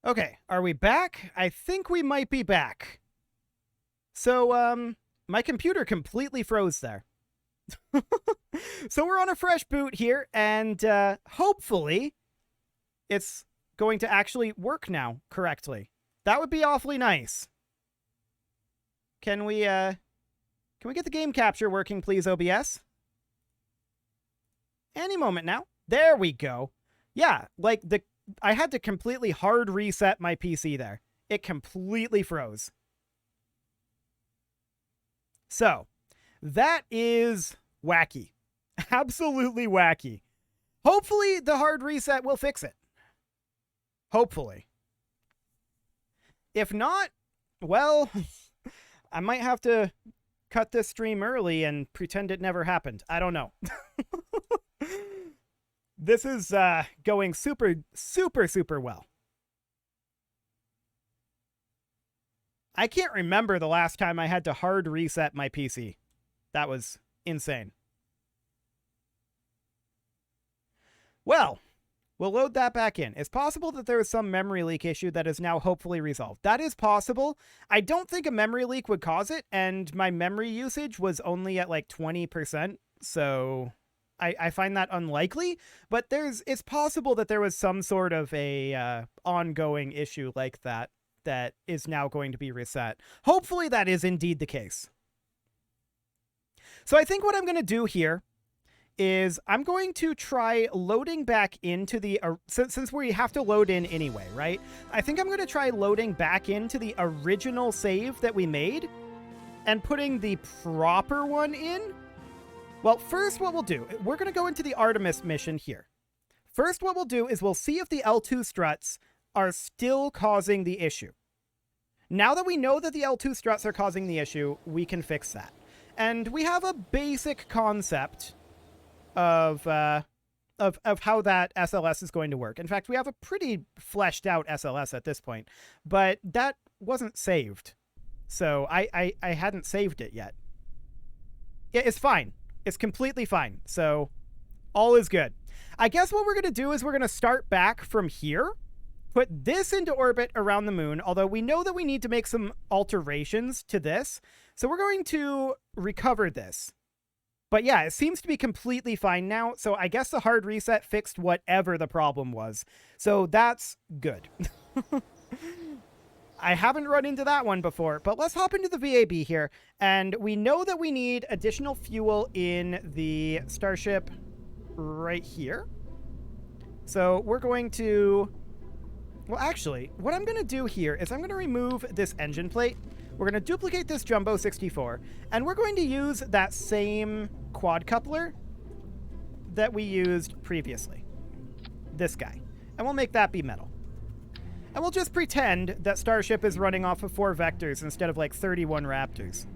Okay, are we back? I think we might be back. So, my computer completely froze there. So we're on a fresh boot here, and hopefully it's going to actually work now correctly. That would be awfully nice. Can we get the game capture working, please, OBS? Any moment now. There we go. Yeah, like I had to completely hard reset my PC there. It completely froze. So, that is wacky. Absolutely wacky. Hopefully, the hard reset will fix it. Hopefully. If not, well, I might have to cut this stream early and pretend it never happened. I don't know. This is going super, super, super well. I can't remember the last time I had to hard reset my PC. That was insane. Well, we'll load that back in. It's possible that there was some memory leak issue that is now hopefully resolved. That is possible. I don't think a memory leak would cause it, and my memory usage was only at like 20%, so I find that unlikely, but it's possible that there was some sort of a ongoing issue like that is now going to be reset. Hopefully that is indeed the case. So I think what I'm going to do here is I'm going to try loading back into the, since we have to load in anyway, right? I think I'm going to try loading back into the original save that we made and putting the proper one in. Well, first what we'll do, we're going to go into the Artemis mission here. First what we'll do is we'll see if the L2 struts are still causing the issue. Now that we know that the L2 struts are causing the issue, we can fix that. And we have a basic concept of how that SLS is going to work. In fact, we have a pretty fleshed out SLS at this point, but that wasn't saved. So I hadn't saved it yet. It's fine. It's completely fine. So all is good. I guess what we're going to do is we're going to start back from here, put this into orbit around the moon, although we know that we need to make some alterations to this. So we're going to recover this. But yeah, it seems to be completely fine now. So I guess the hard reset fixed whatever the problem was. So that's good. I haven't run into that one before, but let's hop into the VAB here. And we know that we need additional fuel in the Starship right here. So we're going to... Well, actually, what I'm going to do here is I'm going to remove this engine plate. We're going to duplicate this Jumbo 64, and we're going to use that same quad coupler that we used previously. This guy. And we'll make that be metal. And we'll just pretend that Starship is running off of 4 vectors instead of like 31 Raptors.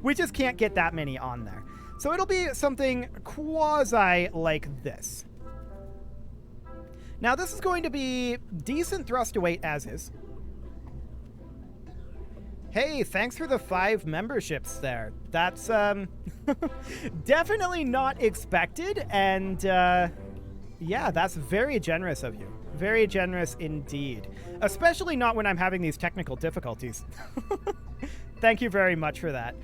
We just can't get that many on there. So it'll be something quasi like this. Now this is going to be decent thrust to weight as is. Hey, thanks for the 5 memberships there. That's definitely not expected, and yeah, that's very generous of you. Very generous indeed. Especially not when I'm having these technical difficulties. Thank you very much for that.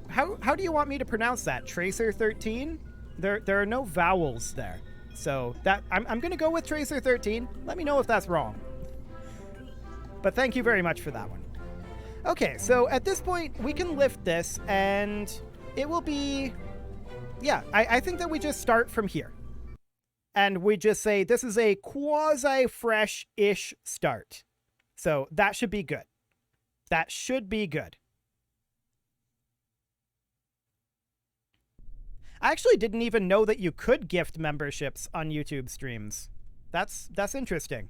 How do you want me to pronounce that? Tracer 13? There are no vowels there. So that I'm going to go with Tracer 13. Let me know if that's wrong. But thank you very much for that one. Okay, so at this point, we can lift this, and it will be... Yeah, I think that we just start from here. And we just say this is a quasi-fresh-ish start. So that should be good. That should be good. I actually didn't even know that you could gift memberships on YouTube streams. That's interesting.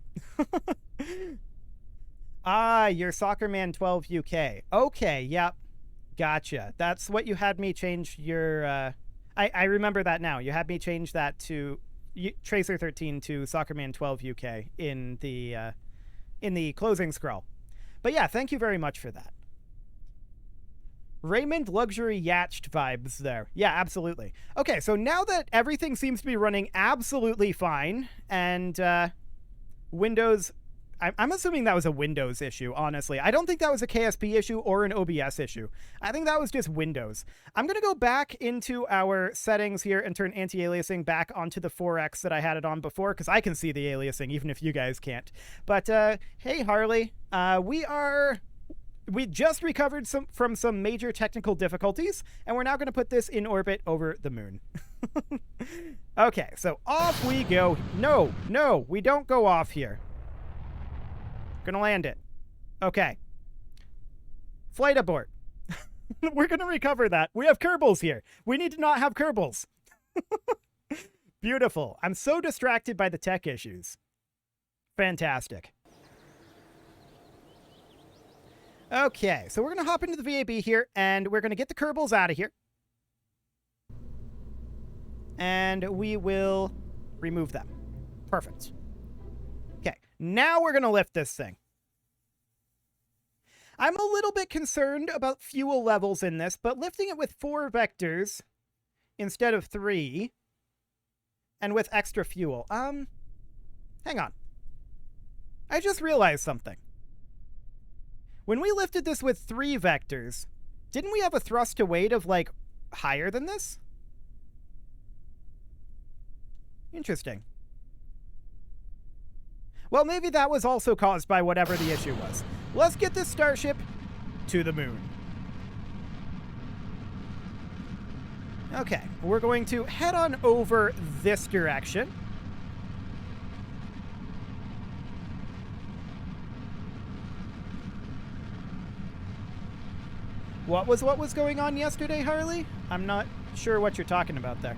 Ah, you're Soccerman 12 UK. Okay, yep. Gotcha. That's what you had me change your... I remember that now. You had me change that to Tracer 13 to Soccerman 12 UK in the closing scroll. But yeah, thank you very much for that. Raymond luxury yacht vibes there. Yeah, absolutely. Okay, so now that everything seems to be running absolutely fine, and Windows I'm assuming that was a Windows issue, honestly. I don't think that was a KSP issue or an OBS issue. I think that was just Windows. I'm going to go back into our settings here and turn anti-aliasing back onto the 4X that I had it on before, because I can see the aliasing, even if you guys can't. But, hey, Harley, we just recovered from some major technical difficulties, and we're now going to put this in orbit over the moon. Okay, so off we go. No, we don't go off here. Gonna land it. Okay. Flight abort. We're gonna recover that. We have Kerbals here. We need to not have Kerbals. Beautiful. I'm so distracted by the tech issues. Fantastic. Okay, so we're gonna hop into the VAB here, and we're gonna get the Kerbals out of here. And we will remove them. Perfect. Okay, now we're going to lift this thing. I'm a little bit concerned about fuel levels in this, but lifting it with 4 vectors instead of 3 and with extra fuel. Hang on. I just realized something. When we lifted this with 3 vectors, didn't we have a thrust to weight of, like, higher than this? Interesting. Well, maybe that was also caused by whatever the issue was. Let's get this starship to the moon. Okay, we're going to head on over this direction. What was going on yesterday, Harley? I'm not sure what you're talking about there.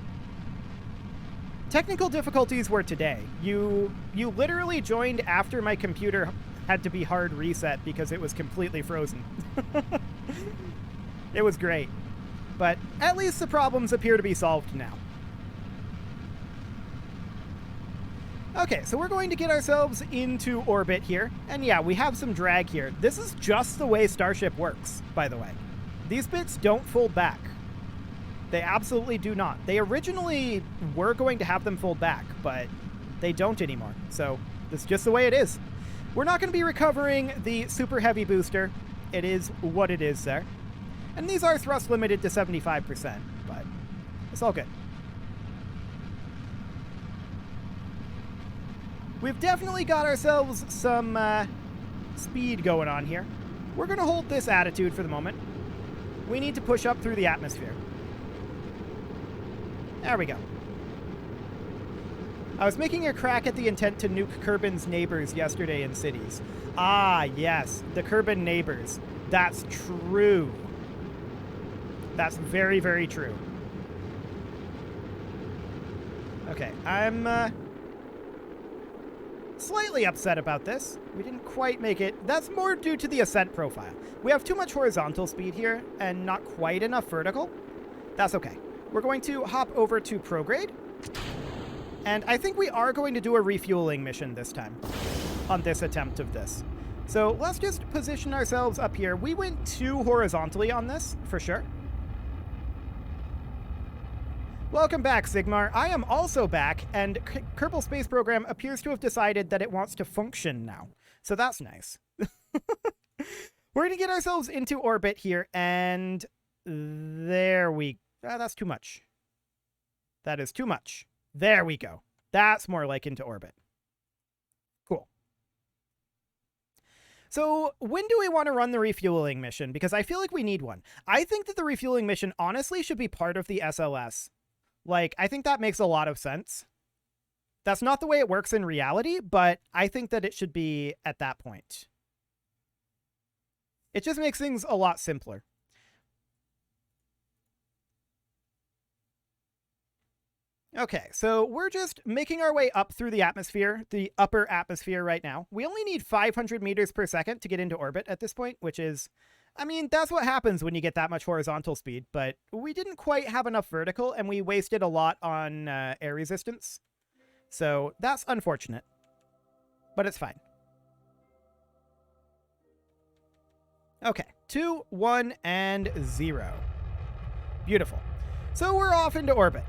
Technical difficulties were today. You literally joined after my computer had to be hard reset because it was completely frozen. It was great. But at least the problems appear to be solved now. Okay, so we're going to get ourselves into orbit here. And yeah, we have some drag here. This is just the way Starship works, by the way. These bits don't fold back. They absolutely do not. They originally were going to have them fold back, but they don't anymore. So it's just the way it is. We're not going to be recovering the super heavy booster. It is what it is there. And these are thrust limited to 75%, but it's all good. We've definitely got ourselves some speed going on here. We're going to hold this attitude for the moment. We need to push up through the atmosphere. There we go. I was making a crack at the intent to nuke Kerbin's neighbors yesterday in cities. Ah, yes, the Kerbin neighbors. That's true. That's very, very true. Okay, I'm slightly upset about this. We didn't quite make it. That's more due to the ascent profile. We have too much horizontal speed here and not quite enough vertical. That's okay. We're going to hop over to prograde. And I think we are going to do a refueling mission this time on this attempt of this. So let's just position ourselves up here. We went too horizontally on this, for sure. Welcome back, Sigmar. I am also back, and Kerbal Space Program appears to have decided that it wants to function now. So that's nice. We're going to get ourselves into orbit here, and there we go. That's too much. That is too much. There we go. That's more like into orbit. Cool. So when do we want to run the refueling mission? Because I feel like we need one. I think that the refueling mission honestly should be part of the SLS. Like, I think that makes a lot of sense. That's not the way it works in reality, but I think that it should be at that point. It just makes things a lot simpler. Okay, so we're just making our way up through the atmosphere, the upper atmosphere right now. We only need 500 meters per second to get into orbit at this point, which is, I mean, that's what happens when you get that much horizontal speed, but we didn't quite have enough vertical, and we wasted a lot on air resistance. So that's unfortunate, but it's fine. Okay, 2, 1, and 0. Beautiful. So we're off into orbit.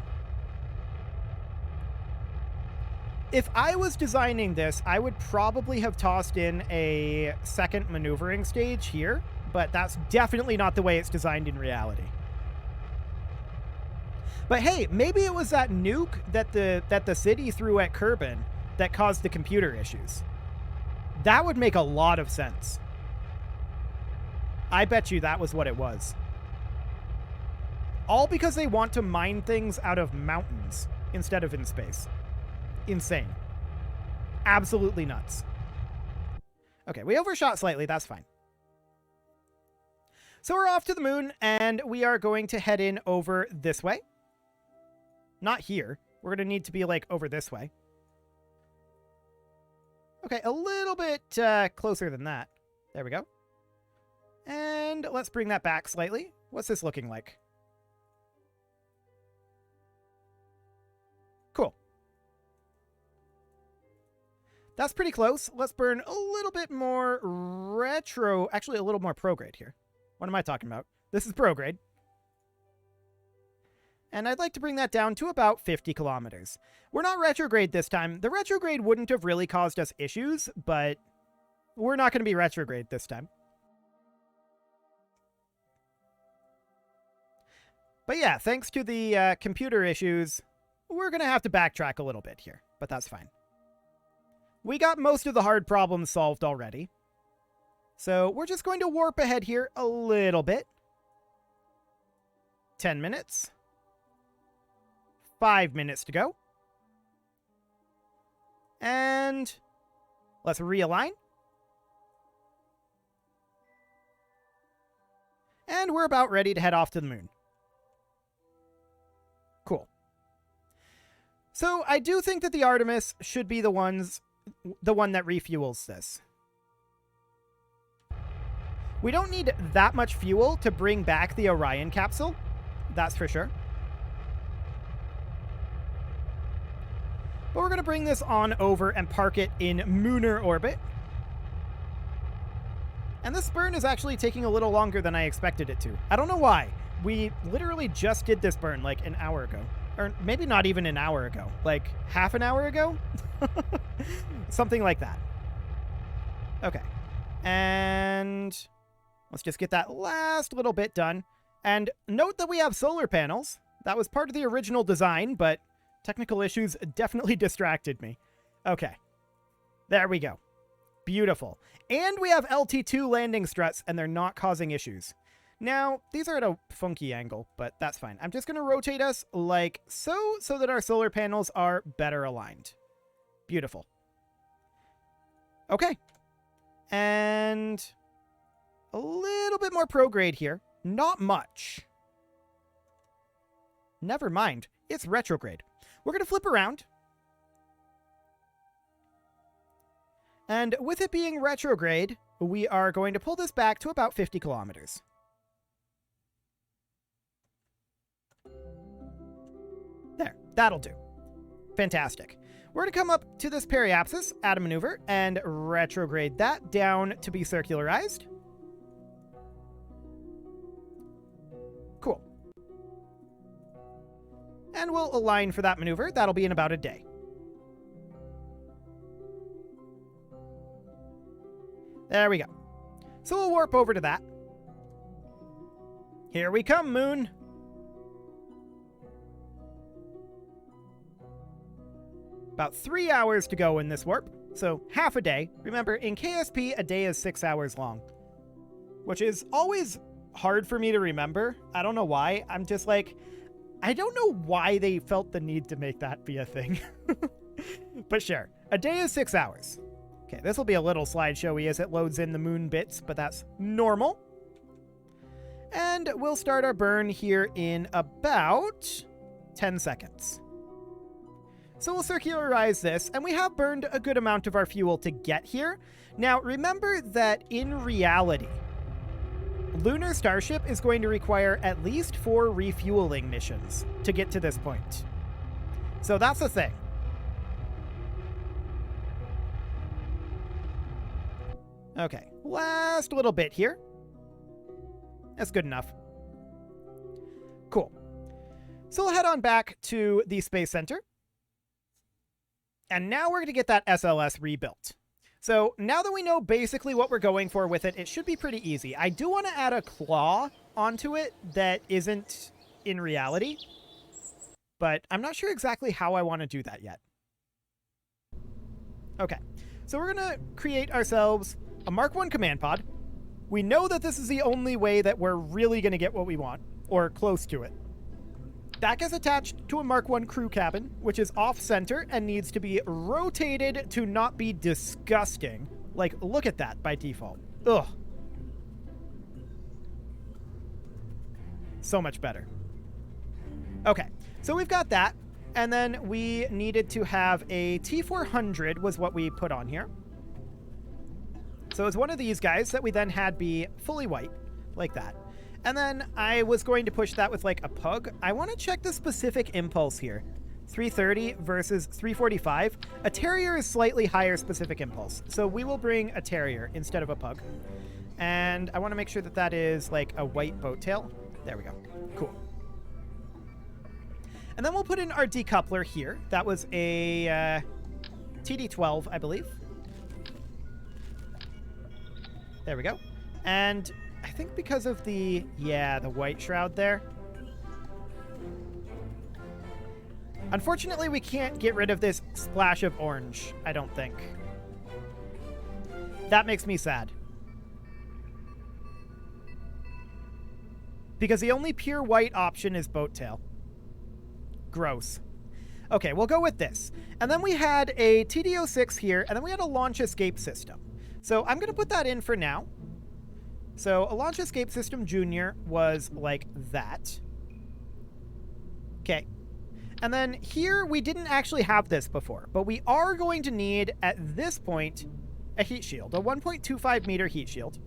If I was designing this, I would probably have tossed in a second maneuvering stage here, but that's definitely not the way it's designed in reality. But hey, maybe it was that nuke that the city threw at Kerbin that caused the computer issues. That would make a lot of sense. I bet you that was what it was. All because they want to mine things out of mountains instead of in space. Insane. Absolutely nuts. Okay, we overshot slightly. That's fine. So we're off to the moon, and we are going to head in over this way. Not here. We're going to need to be, like, over this way. Okay, a little bit closer than that. There we go. And let's bring that back slightly. What's this looking like? Cool. That's pretty close. Let's burn a little bit more retro... Actually, a little more prograde here. What am I talking about? This is prograde. And I'd like to bring that down to about 50 kilometers. We're not retrograde this time. The retrograde wouldn't have really caused us issues, but we're not going to be retrograde this time. But yeah, thanks to the computer issues, we're going to have to backtrack a little bit here, but that's fine. We got most of the hard problems solved already. So we're just going to warp ahead here a little bit. 10 minutes. 5 minutes to go. And let's realign. And we're about ready to head off to the moon. Cool. So I do think that the Artemis should be the one that refuels this. We don't need that much fuel to bring back the Orion capsule. That's for sure. But we're going to bring this on over and park it in Mooner orbit. And this burn is actually taking a little longer than I expected it to. I don't know why. We literally just did this burn like an hour ago. Or maybe not even an hour ago. Like half an hour ago? Something like that. Okay. And let's just get that last little bit done. And note that we have solar panels. That was part of the original design, but technical issues definitely distracted me. Okay. There we go. Beautiful. And we have LT2 landing struts, and they're not causing issues. Now, these are at a funky angle, but that's fine. I'm just going to rotate us like so that our solar panels are better aligned. Beautiful. Okay. And a little bit more prograde here. Not much. Never mind. It's retrograde. We're going to flip around. And with it being retrograde, we are going to pull this back to about 50 kilometers. There. That'll do. Fantastic. We're going to come up to this periapsis, add a maneuver, and retrograde that down to be circularized. Cool. And we'll align for that maneuver. That'll be in about a day. There we go. So we'll warp over to that. Here we come, Moon. About 3 hours to go in this warp, so half a day. Remember, in KSP, a day is 6 hours long, which is always hard for me to remember. I don't know why. I'm just like, I don't know why they felt the need to make that be a thing. But sure, a day is 6 hours. Okay, this will be a little slideshowy as it loads in the moon bits, but that's normal. And we'll start our burn here in about 10 seconds. So we'll circularize this, and we have burned a good amount of our fuel to get here. Now, remember that in reality, Lunar Starship is going to require at least 4 refueling missions to get to this point. So that's the thing. Okay, last little bit here. That's good enough. Cool. So we'll head on back to the Space Center. And now we're going to get that SLS rebuilt. So now that we know basically what we're going for with it, it should be pretty easy. I do want to add a claw onto it that isn't in reality, but I'm not sure exactly how I want to do that yet. Okay, so we're going to create ourselves a Mark 1 command pod. We know that this is the only way that we're really going to get what we want, or close to it. That gets attached to a Mark 1 crew cabin, which is off-center and needs to be rotated to not be disgusting. Like, look at that by default. Ugh. So much better. Okay, so we've got that. And then we needed to have a T400 was what we put on here. So it's one of these guys that we then had be fully white, like that. And then I was going to push that with like a pug. I want to check the specific impulse here. 330 versus 345. A terrier is slightly higher specific impulse. So we will bring a terrier instead of a pug. And I want to make sure that that is like a white boat tail. There we go. Cool. And then we'll put in our decoupler here. That was a TD12, I believe. There we go. And I think because of the white shroud there. Unfortunately, we can't get rid of this splash of orange, I don't think. That makes me sad. Because the only pure white option is boat tail. Gross. Okay, we'll go with this. And then we had a TD06 here, and then we had a launch escape system. So I'm going to put that in for now. So a launch escape system junior was like that. Okay. And then here we didn't actually have this before, but we are going to need at this point a heat shield, a 1.25 meter heat shield.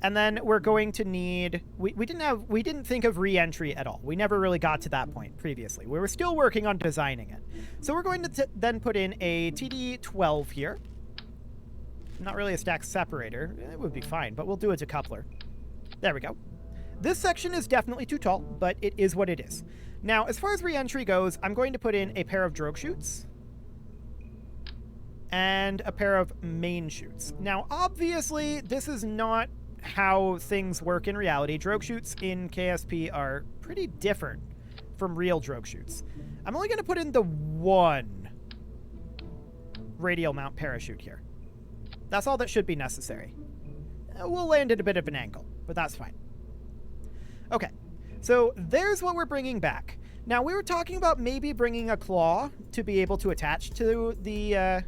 And then we're going to need, we didn't think of re-entry at all. We never really got to that point previously. We were still working on designing it. So we're going to then put in a TD12 here. Not really a stack separator. It would be fine, but we'll do a decoupler. There we go. This section is definitely too tall, but it is what it is. Now, as far as re-entry goes, I'm going to put in a pair of drogue chutes and a pair of main chutes. Now, obviously, this is not how things work in reality. Drogue chutes in KSP are pretty different from real drogue chutes. I'm only going to put in the one radial mount parachute here. That's all that should be necessary. We'll land at a bit of an angle, but that's fine. Okay, so there's what we're bringing back. Now, we were talking about maybe bringing a claw to be able to attach to the...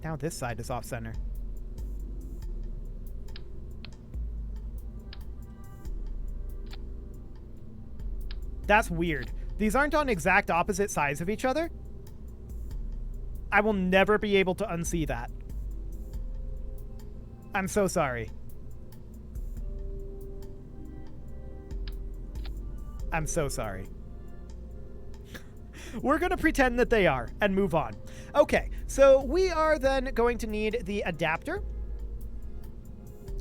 Now this side is off-center. That's weird. These aren't on exact opposite sides of each other. I will never be able to unsee that. I'm so sorry. I'm so sorry. We're going to pretend that they are and move on. Okay, so we are then going to need the adapter.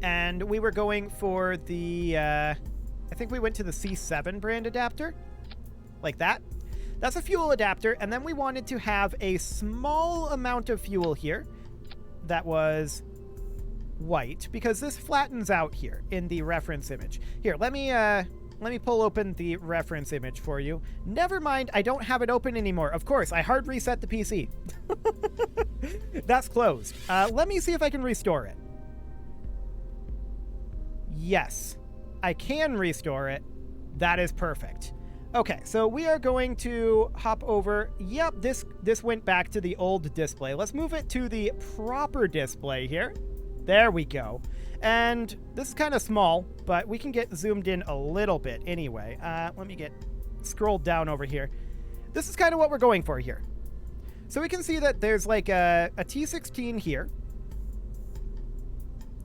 And we were going for the, I think we went to the C7 brand adapter. Like that. That's a fuel adapter. And then we wanted to have a small amount of fuel here that was white, because this flattens out here in the reference image. Here, let me pull open the reference image for you. Never mind, I don't have it open anymore. Of course, I hard reset the PC. That's closed. Let me see if I can restore it. Yes, I can restore it. That is perfect. Okay, so we are going to hop over. Yep, this went back to the old display. Let's move it to the proper display here. There we go. And this is kind of small, but we can get zoomed in a little bit anyway. Let me get scrolled down over here. This is kind of what we're going for here. So we can see that there's like a T16 here.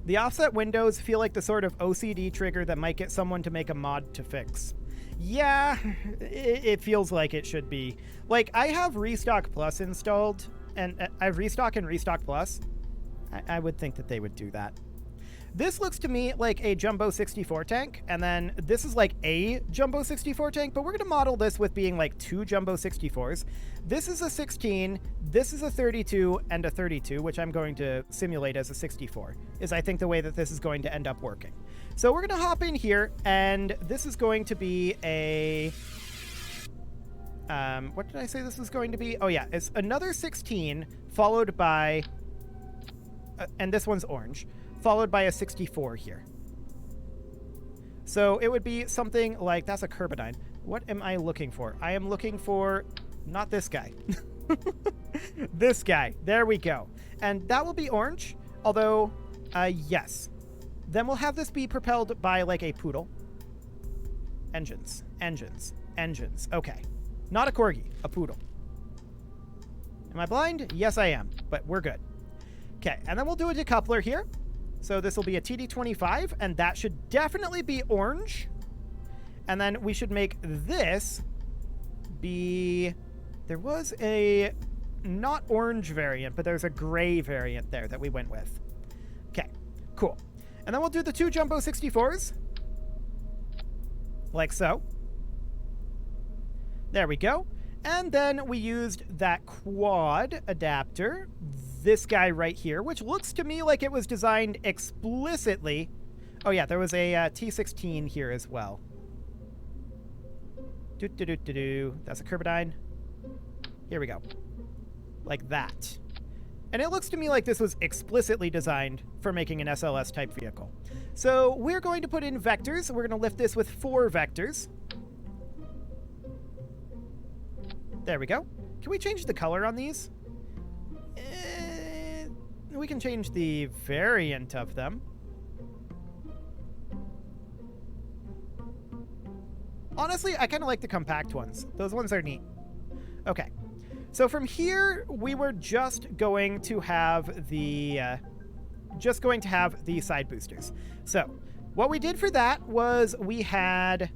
The offset windows feel like the sort of OCD trigger that might get someone to make a mod to fix. Yeah, it feels like it should be. Like, I have Restock Plus installed, and I have Restock and Restock Plus. I would think that they would do that. This looks to me like a Jumbo 64 tank, and then this is like a Jumbo 64 tank, but we're going to model this with being like 2 Jumbo 64s. This is a 16, this is a 32, and a 32, which I'm going to simulate as a 64, is I think the way that this is going to end up working. So we're going to hop in here, and this is going to be a... what did I say this was going to be? Oh yeah, it's another 16 followed by... and this one's orange, followed by a 64 here. So it would be something like, that's a Carbonine. What am I looking for? I am looking for, not this guy. This guy. There we go. And that will be orange, although, yes. Then we'll have this be propelled by like a poodle. Engines, engines, engines. Okay. Not a corgi, a poodle. Am I blind? Yes, I am, but we're good. Okay, and then we'll do a decoupler here. So this will be a TD25, and that should definitely be orange. And then we should make this be... There was a not orange variant, but there's a gray variant there that we went with. Okay, cool. And then we'll do the 2 Jumbo 64s. Like so. There we go. And then we used that quad adapter, this guy right here, which looks to me like it was designed explicitly. Oh yeah, there was a T16 here as well. That's a Carbonine. Here we go. Like that. And it looks to me like this was explicitly designed for making an SLS type vehicle. So we're going to put in vectors. We're going to lift this with 4 vectors. There we go. Can we change the color on these? We can change the variant of them. Honestly, I kind of like the compact ones. Those ones are neat. Okay. So from here, we were just going to have the side boosters. So what we did for that was we had...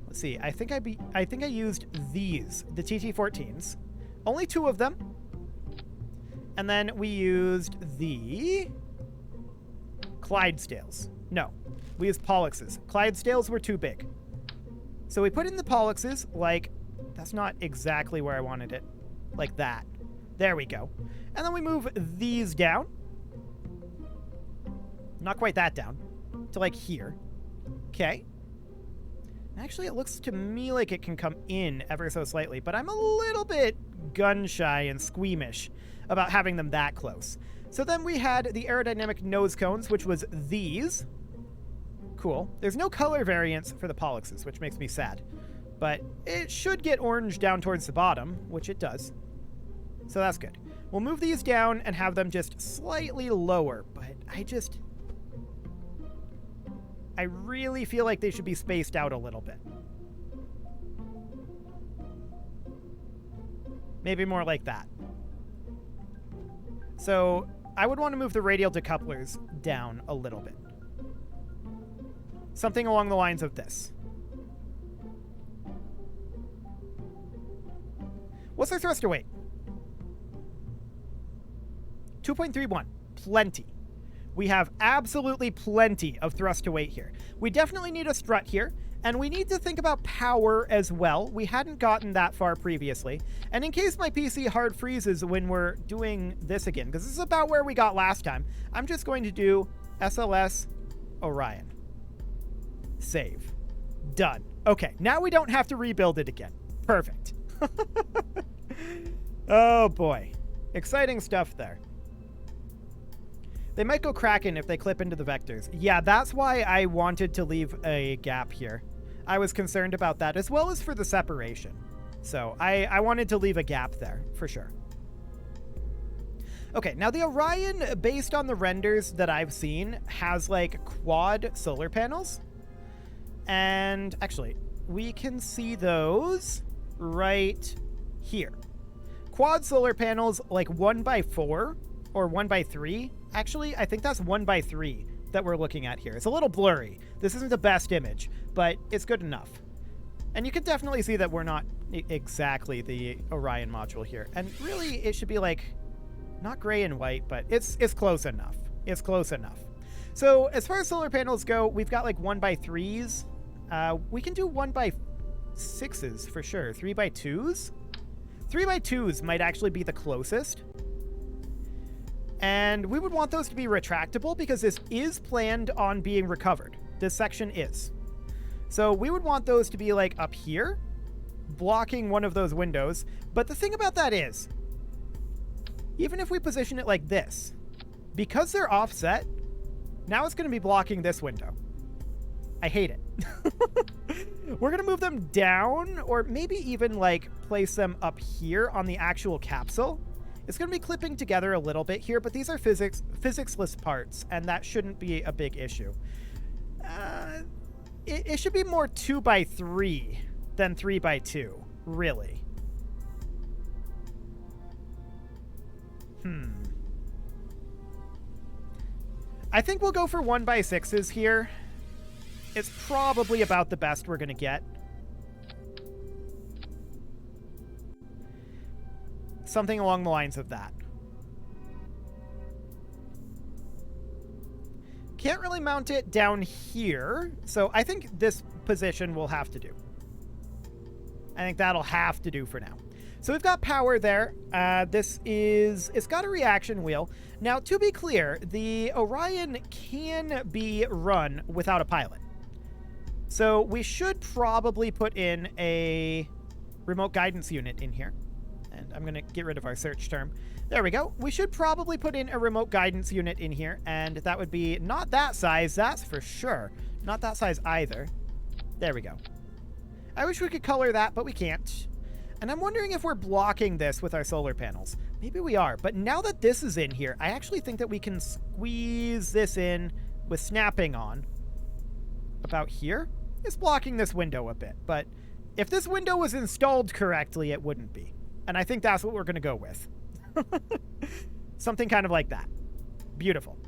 Let's see, I think I used these, the TT14s. Only 2 of them. And then we used the Clydesdales. No, we used Pollexes. Clydesdales were too big. So we put in the Pollexes, like, that's not exactly where I wanted it. Like that. There we go. And then we move these down. Not quite that down. To like here. Okay. Actually, it looks to me like it can come in ever so slightly, but I'm a little bit gun-shy and squeamish about having them that close. So then we had the aerodynamic nose cones, which was these. Cool. There's no color variants for the Pollexes, which makes me sad. But it should get orange down towards the bottom, which it does. So that's good. We'll move these down and have them just slightly lower, but I really feel like they should be spaced out a little bit. Maybe more like that. So I would want to move the radial decouplers down a little bit. Something along the lines of this. What's their thruster weight? 2.31. Plenty. We have absolutely plenty of thrust to weight here. We definitely need a strut here, and we need to think about power as well. We hadn't gotten that far previously. And in case my PC hard freezes when we're doing this again, because this is about where we got last time, I'm just going to do SLS Orion. Save. Done. Okay, now we don't have to rebuild it again. Perfect. Oh boy. Exciting stuff there. They might go Kraken if they clip into the vectors. Yeah, that's why I wanted to leave a gap here. I was concerned about that, as well as for the separation. So I wanted to leave a gap there, for sure. Okay, now the Orion, based on the renders that I've seen, has like quad solar panels. And actually, we can see those right here. Quad solar panels, like 1x4 or 1x3. Actually, I think that's 1x3 that we're looking at here. It's a little blurry. This isn't the best image, but it's good enough. And you can definitely see that we're not exactly the Orion module here. And really, it should be like, not gray and white, but it's close enough. It's close enough. So as far as solar panels go, we've got like 1x3s. We can do 1x6s for sure. 3x2s? 3x2s might actually be the closest. And we would want those to be retractable because this is planned on being recovered. This section is. So we would want those to be like up here, blocking one of those windows. But the thing about that is, even if we position it like this, because they're offset, now it's going to be blocking this window. I hate it. We're going to move them down, or maybe even like place them up here on the actual capsule. It's going to be clipping together a little bit here, but these are physicsless parts, and that shouldn't be a big issue. It should be more 2x3 than 3x2, really. I think we'll go for 1x6s here. It's probably about the best we're going to get. Something along the lines of that. Can't really mount it down here, so I think this position will have to do. I think that'll have to do for now. So we've got power there. It's got a reaction wheel. Now, to be clear, the Orion can be run without a pilot. So we should probably put in a remote guidance unit in here. And I'm going to get rid of our search term. There we go. We should probably put in a remote guidance unit in here. And that would be not that size, that's for sure. Not that size either. There we go. I wish we could color that, but we can't. And I'm wondering if we're blocking this with our solar panels. Maybe we are. But now that this is in here, I actually think that we can squeeze this in with snapping on. About here. It's blocking this window a bit. But if this window was installed correctly, it wouldn't be. And I think that's what we're going to go with. Something kind of like that. Beautiful.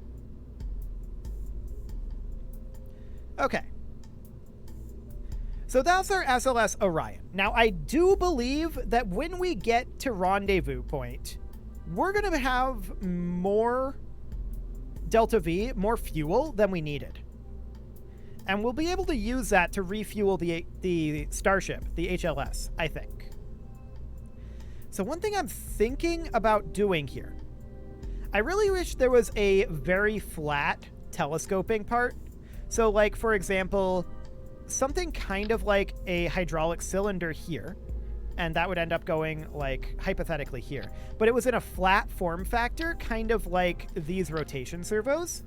Okay. So that's our SLS Orion. Now, I do believe that when we get to Rendezvous Point, we're going to have more Delta V, more fuel than we needed. And we'll be able to use that to refuel the Starship, the HLS, I think. So one thing I'm thinking about doing here, I really wish there was a very flat telescoping part. So like, for example, something kind of like a hydraulic cylinder here, and that would end up going like hypothetically here. But it was in a flat form factor, kind of like these rotation servos,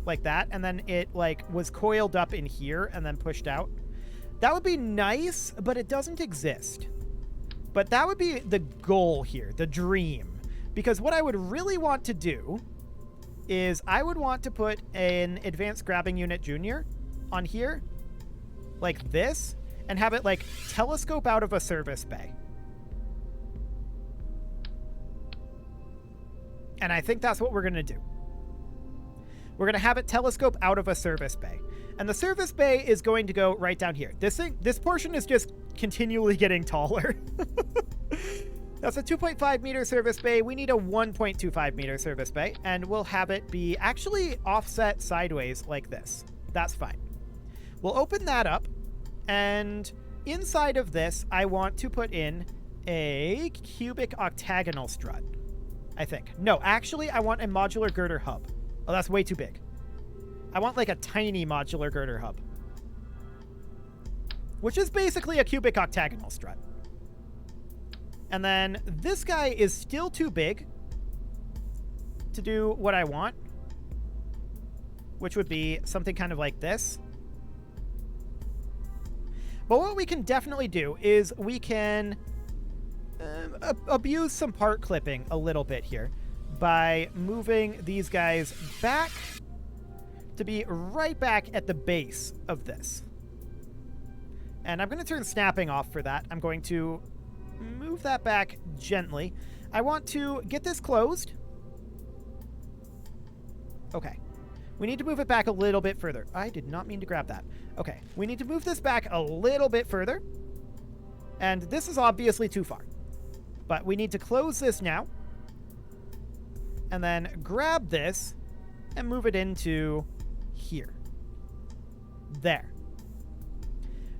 like that. And then it like was coiled up in here and then pushed out. That would be nice, but it doesn't exist. But that would be the goal here, the dream. Because what I would really want to do is I would want to put an Advanced Grabbing Unit Junior on here, like this, and have it like telescope out of a service bay. And I think that's what we're going to do. We're going to have it telescope out of a service bay. And the service bay is going to go right down here. This portion is just continually getting taller. That's a 2.5 meter service bay. We need a 1.25 meter service bay, and we'll have it be actually offset sideways like this. That's fine. We'll open that up, and inside of this, I want to put in a cubic octagonal strut, I think. No, actually, I want a modular girder hub. Oh, that's way too big. I want like a tiny modular girder hub, which is basically a cubic octagonal strut. And then this guy is still too big to do what I want, which would be something kind of like this. But what we can definitely do is we can abuse some part clipping a little bit here by moving these guys back to be right back at the base of this. And I'm going to turn snapping off for that. I'm going to move that back gently. I want to get this closed. Okay. We need to move it back a little bit further. I did not mean to grab that. Okay. We need to move this back a little bit further. And this is obviously too far. But we need to close this now. And then grab this and move it into here. There.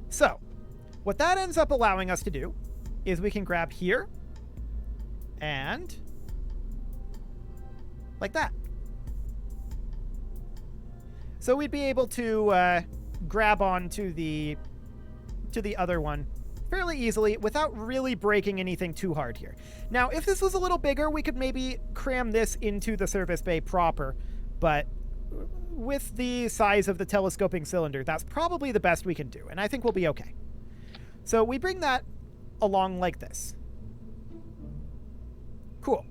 So, what that ends up allowing us to do is we can grab here and like that. So we'd be able to grab onto the other one fairly easily without really breaking anything too hard here. Now, if this was a little bigger, we could maybe cram this into the service bay proper, but with the size of the telescoping cylinder, that's probably the best we can do, and I think we'll be okay. So we bring that along like this. Cool.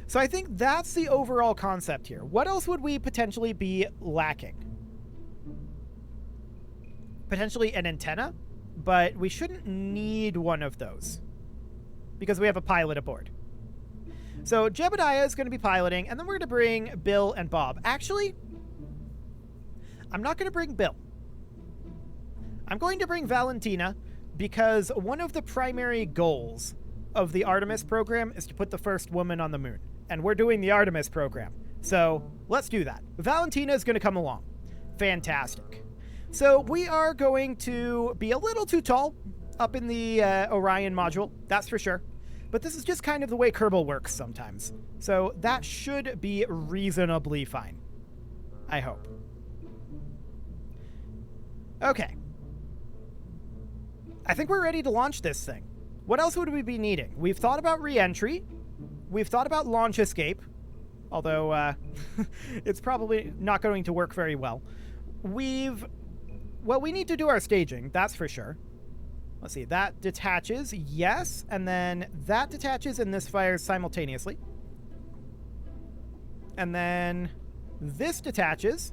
So I think that's the overall concept here. What else would we potentially be lacking? Potentially an antenna, but we shouldn't need one of those because we have a pilot aboard. So Jebediah is going to be piloting, and then we're going to bring Bill and Bob. Actually, I'm not going to bring Bill. I'm going to bring Valentina because one of the primary goals of the Artemis program is to put the first woman on the moon. And we're doing the Artemis program. So let's do that. Valentina is going to come along. Fantastic. So we are going to be a little too tall up in the Orion module, that's for sure. But this is just kind of the way Kerbal works sometimes. So that should be reasonably fine. I hope. Okay. I think we're ready to launch this thing. What else would we be needing? We've thought about re-entry. We've thought about launch escape. Although, it's probably not going to work very well. Well, we need to do our staging, that's for sure. Let's see, that detaches, yes, and then that detaches and this fires simultaneously. And then this detaches.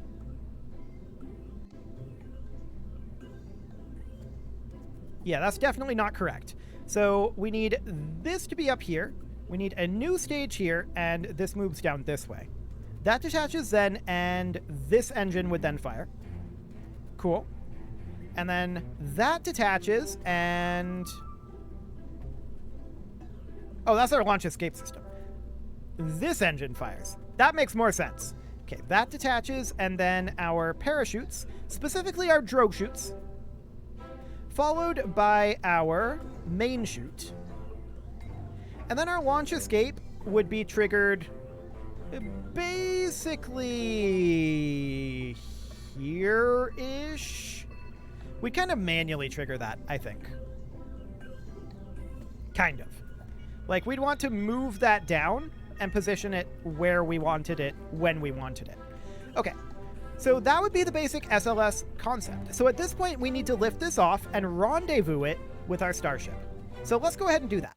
Yeah, that's definitely not correct. So we need this to be up here. We need a new stage here, and this moves down this way. That detaches then, and this engine would then fire. Cool. And then that detaches, and... oh, that's our launch escape system. This engine fires. That makes more sense. Okay, that detaches, and then our parachutes, specifically our drogue chutes, followed by our main chute. And then our launch escape would be triggered basically here-ish. We kind of manually trigger that, I think. Kind of. Like, we'd want to move that down and position it where we wanted it, when we wanted it. Okay, so that would be the basic SLS concept. So at this point, we need to lift this off and rendezvous it with our starship. So let's go ahead and do that.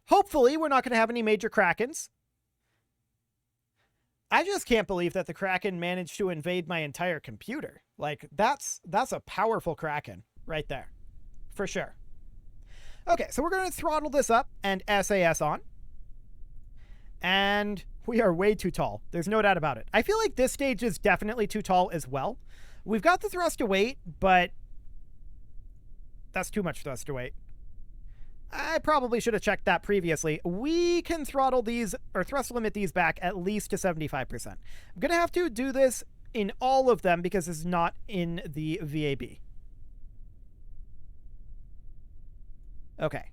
Hopefully, we're not going to have any major Krakens. I just can't believe that the Kraken managed to invade my entire computer. Like, that's a powerful Kraken right there. For sure. Okay, so we're going to throttle this up and SAS on. And we are way too tall. There's no doubt about it. I feel like this stage is definitely too tall as well. We've got the thrust to weight, but that's too much thrust to weight. I probably should have checked that previously. We can throttle these, or thrust limit these back at least to 75%. I'm going to have to do this in all of them because it's not in the VAB. Okay.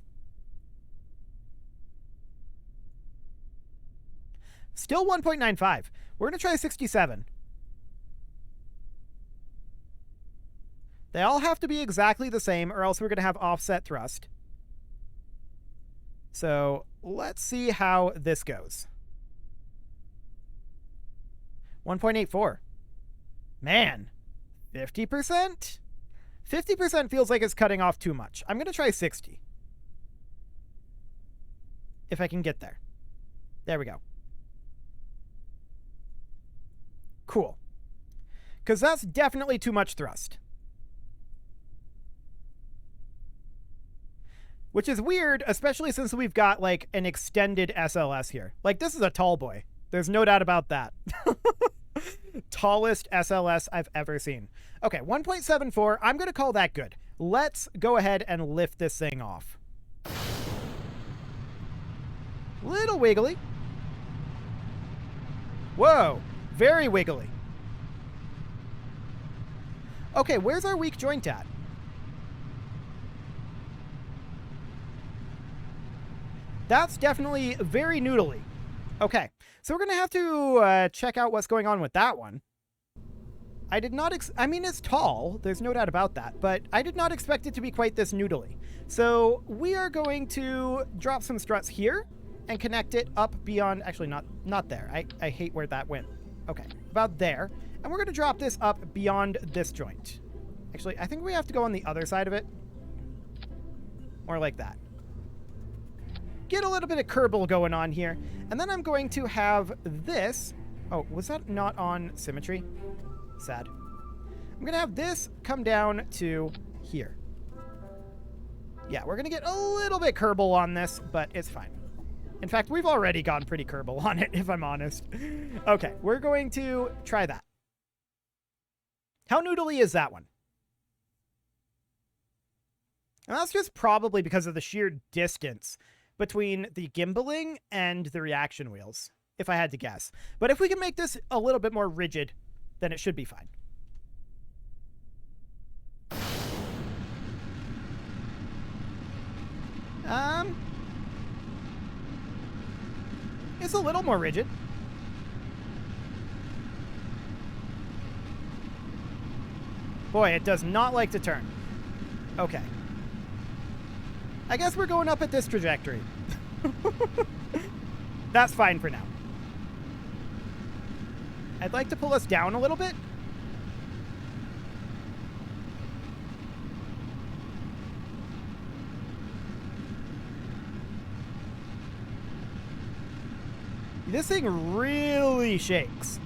Still 1.95. We're going to try 67. They all have to be exactly the same, or else we're going to have offset thrust. So let's see how this goes. 1.84. Man, 50%? 50% feels like it's cutting off too much. I'm going to try 60. If I can get there. There we go. Cool. Because that's definitely too much thrust. Which is weird, especially since we've got, like, an extended SLS here. Like, this is a tall boy. There's no doubt about that. Tallest SLS I've ever seen. Okay, 1.74. I'm going to call that good. Let's go ahead and lift this thing off. Little wiggly. Whoa, very wiggly. Okay, where's our weak joint at? That's definitely very noodly. Okay, so we're going to have to check out what's going on with that one. I did not I mean, it's tall, there's no doubt about that, but I did not expect it to be quite this noodly. So we are going to drop some struts here and connect it up beyond, actually not there. I hate where that went. Okay, about there. And we're going to drop this up beyond this joint. Actually, I think we have to go on the other side of it. Or like that. Get a little bit of Kerbal going on here. And then I'm going to have this. Oh, was that not on symmetry? Sad. I'm going to have this come down to here. Yeah, we're going to get a little bit Kerbal on this, but it's fine. In fact, we've already gone pretty Kerbal on it, if I'm honest. Okay, we're going to try that. How noodly is that one? And that's just probably because of the sheer distance between the gimbaling and the reaction wheels, if I had to guess. But if we can make this a little bit more rigid, then it should be fine. It's a little more rigid. Boy, it does not like to turn. Okay. I guess we're going up at this trajectory. That's fine for now. I'd like to pull us down a little bit. This thing really shakes.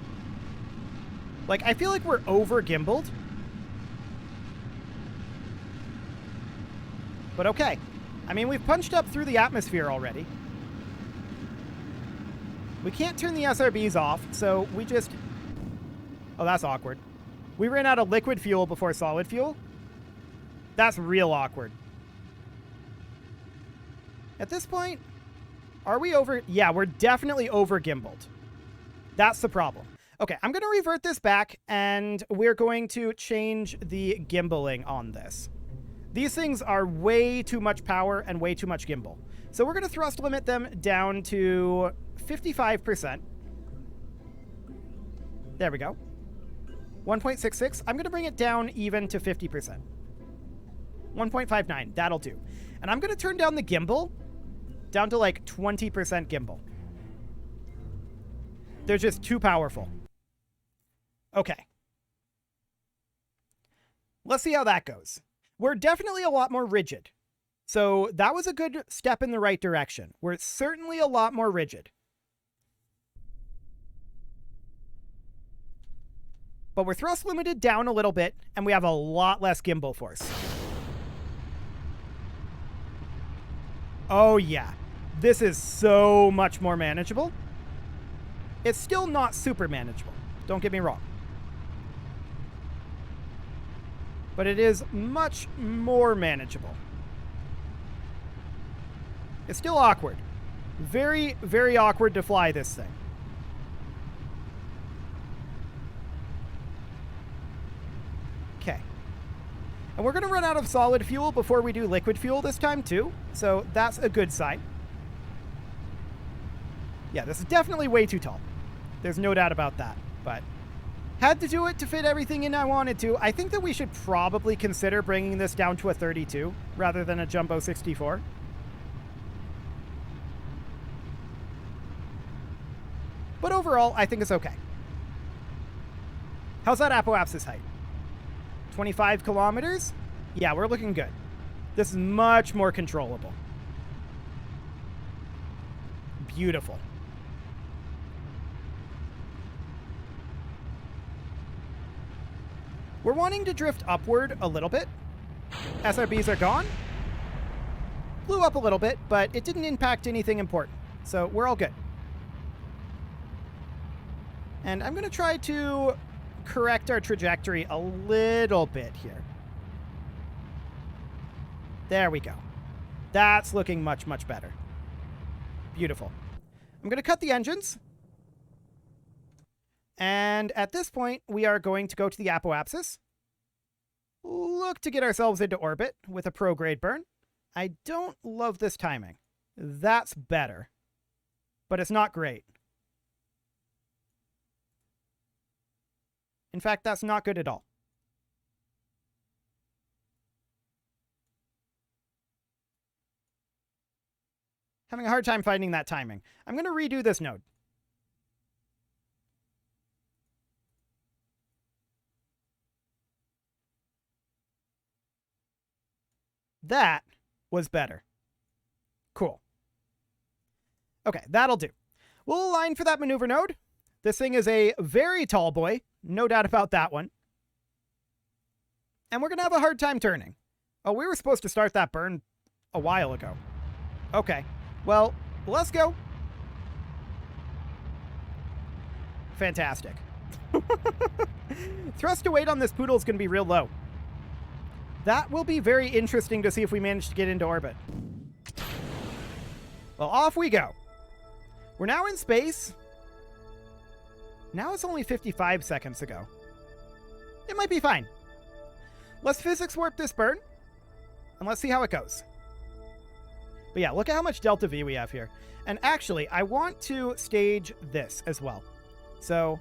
Like, I feel like we're over gimbaled. But okay. I mean, we've punched up through the atmosphere already. We can't turn the SRBs off, so we just... Oh, that's awkward. We ran out of liquid fuel before solid fuel. That's real awkward. At this point, are we over? Yeah, we're definitely over gimbaled. That's the problem. Okay, I'm going to revert this back, and we're going to change the gimbaling on this. These things are way too much power and way too much gimbal. So we're going to thrust limit them down to 55%. There we go. 1.66. I'm going to bring it down even to 50%. 1.59. That'll do. And I'm going to turn down the gimbal down to like 20% gimbal. They're just too powerful. Okay. Let's see how that goes. We're definitely a lot more rigid. So that was a good step in the right direction. We're certainly a lot more rigid. But we're thrust limited down a little bit, and we have a lot less gimbal force. Oh yeah, this is so much more manageable. It's still not super manageable, don't get me wrong. But it is much more manageable. It's still awkward. Very, very awkward to fly this thing. Okay. And we're going to run out of solid fuel before we do liquid fuel this time, too. So that's a good sign. Yeah, this is definitely way too tall. There's no doubt about that. But had to do it to fit everything in I wanted to. I think that we should probably consider bringing this down to a 32 rather than a jumbo 64. But overall, I think it's okay. How's that apoapsis height? 25 kilometers? Yeah, we're looking good. This is much more controllable. Beautiful. We're wanting to drift upward a little bit. SRBs are gone. Blew up a little bit, but it didn't impact anything important. So we're all good. And I'm going to try to correct our trajectory a little bit here. There we go. That's looking much, much better. Beautiful. I'm going to cut the engines. And at this point, we are going to go to the apoapsis. Look to get ourselves into orbit with a prograde burn. I don't love this timing. That's better. But it's not great. In fact, that's not good at all. Having a hard time finding that timing. I'm going to redo this node. That was better. Cool. Okay, that'll do. We'll align for that maneuver node. This thing is a very tall boy. No doubt about that one. And we're going to have a hard time turning. Oh, we were supposed to start that burn a while ago. Okay. Well, let's go. Fantastic. Thrust to weight on this poodle is going to be real low. That will be very interesting to see if we manage to get into orbit. Well, off we go. We're now in space. Now it's only 55 seconds ago. It might be fine. Let's physics warp this burn, and let's see how it goes. But yeah, look at how much delta V we have here. And actually, I want to stage this as well. So,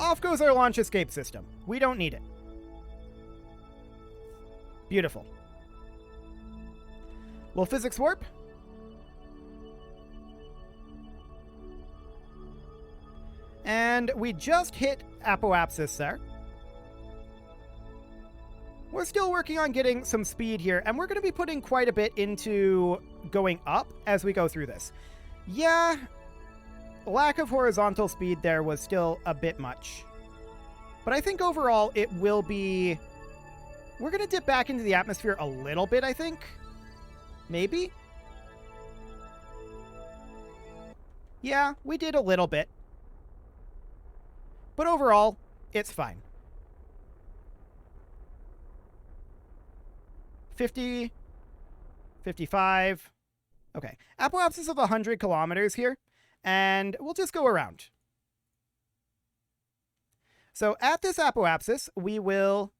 off goes our launch escape system. We don't need it. Beautiful. We'll physics warp. And we just hit apoapsis there. We're still working on getting some speed here, and we're going to be putting quite a bit into going up as we go through this. Yeah, lack of horizontal speed there was still a bit much. But I think overall it will be... We're going to dip back into the atmosphere a little bit, I think. Maybe? Yeah, we did a little bit. But overall, it's fine. 50, 55. Okay, apoapsis of 100 kilometers here, and we'll just go around. So at this apoapsis, we will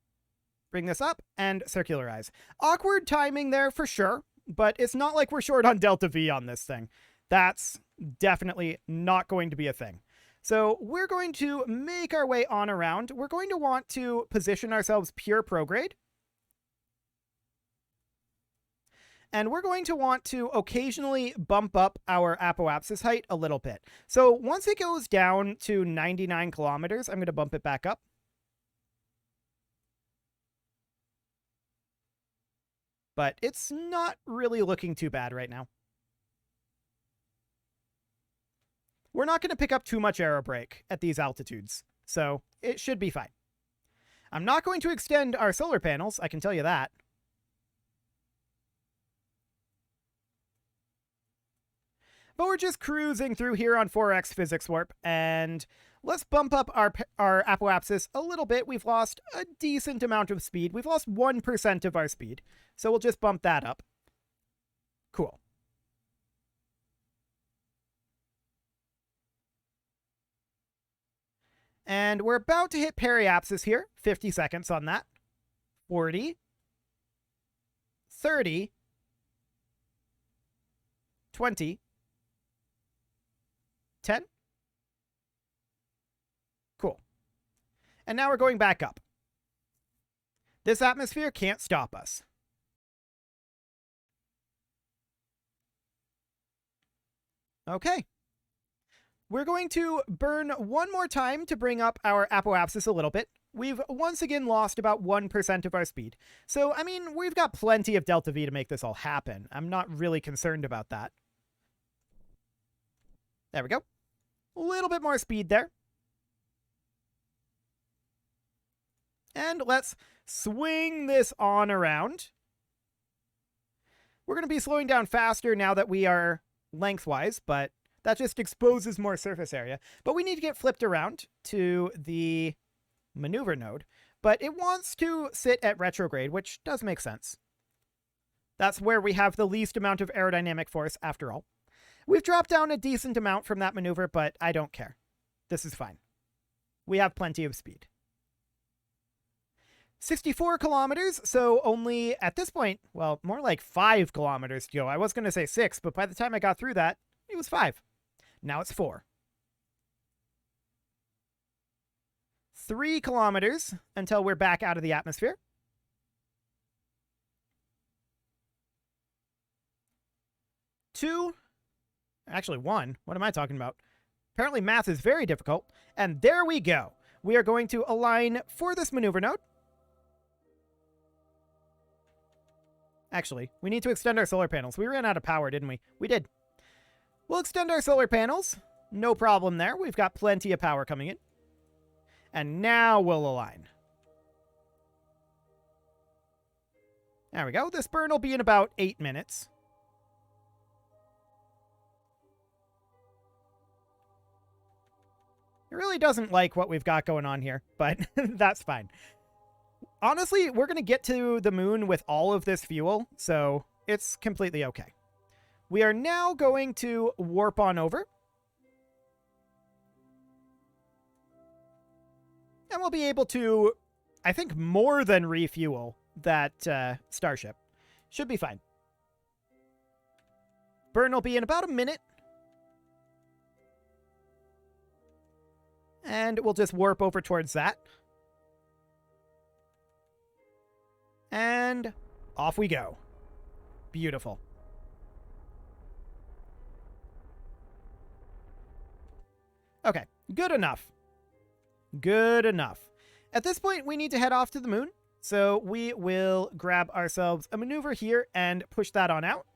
bring this up and circularize. Awkward timing there for sure, but it's not like we're short on delta V on this thing. That's definitely not going to be a thing. So we're going to make our way on around. We're going to want to position ourselves pure prograde. And we're going to want to occasionally bump up our apoapsis height a little bit. So once it goes down to 99 kilometers, I'm going to bump it back up. But it's not really looking too bad right now. We're not going to pick up too much aerobrake at these altitudes, so it should be fine. I'm not going to extend our solar panels, I can tell you that. But we're just cruising through here on 4x physics warp, and let's bump up our apoapsis a little bit. We've lost a decent amount of speed. We've lost 1% of our speed, so we'll just bump that up. Cool. And we're about to hit periapsis here. 50 seconds on that. 40. 30. 20. 10. Cool. And now we're going back up. This atmosphere can't stop us. Okay. We're going to burn one more time to bring up our apoapsis a little bit. We've once again lost about 1% of our speed. So, I mean, we've got plenty of delta V to make this all happen. I'm not really concerned about that. There we go. A little bit more speed there. And let's swing this on around. We're going to be slowing down faster now that we are lengthwise, but that just exposes more surface area. But we need to get flipped around to the maneuver node. But it wants to sit at retrograde, which does make sense. That's where we have the least amount of aerodynamic force, after all. We've dropped down a decent amount from that maneuver, but I don't care. This is fine. We have plenty of speed. 64 kilometers, so only at this point, well, more like 5 kilometers to go. I was going to say 6, but by the time I got through that, it was 5. Now it's 4. 3 kilometers until we're back out of the atmosphere. 2. Actually, 1. What am I talking about? Apparently math is very difficult. And there we go. We are going to align for this maneuver node. Actually, we need to extend our solar panels. We ran out of power, didn't we? We did. We'll extend our solar panels. No problem there. We've got plenty of power coming in. And now we'll align. There we go. This burn will be in about 8 minutes. It really doesn't like what we've got going on here, but that's fine. Honestly, we're going to get to the moon with all of this fuel, so it's completely okay. We are now going to warp on over. And we'll be able to, I think, more than refuel that starship. Should be fine. Burn will be in about a minute. And we'll just warp over towards that. And off we go. Beautiful. Okay, good enough. Good enough. At this point, we need to head off to the moon. So we will grab ourselves a maneuver here and push that on out.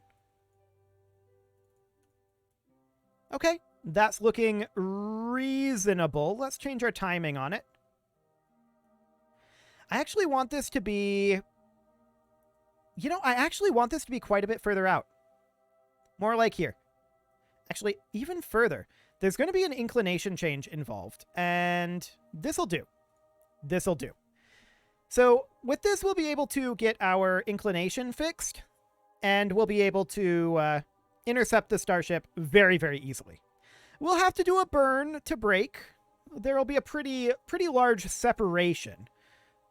Okay, that's looking reasonable. Let's change our timing on it. I actually want this to be... I actually want this to be quite a bit further out. More like here. Actually, even further. There's going to be an inclination change involved, and this'll do. This'll do. So with this, we'll be able to get our inclination fixed, and we'll be able to intercept the starship very, very easily. We'll have to do a burn to brake. There will be a pretty large separation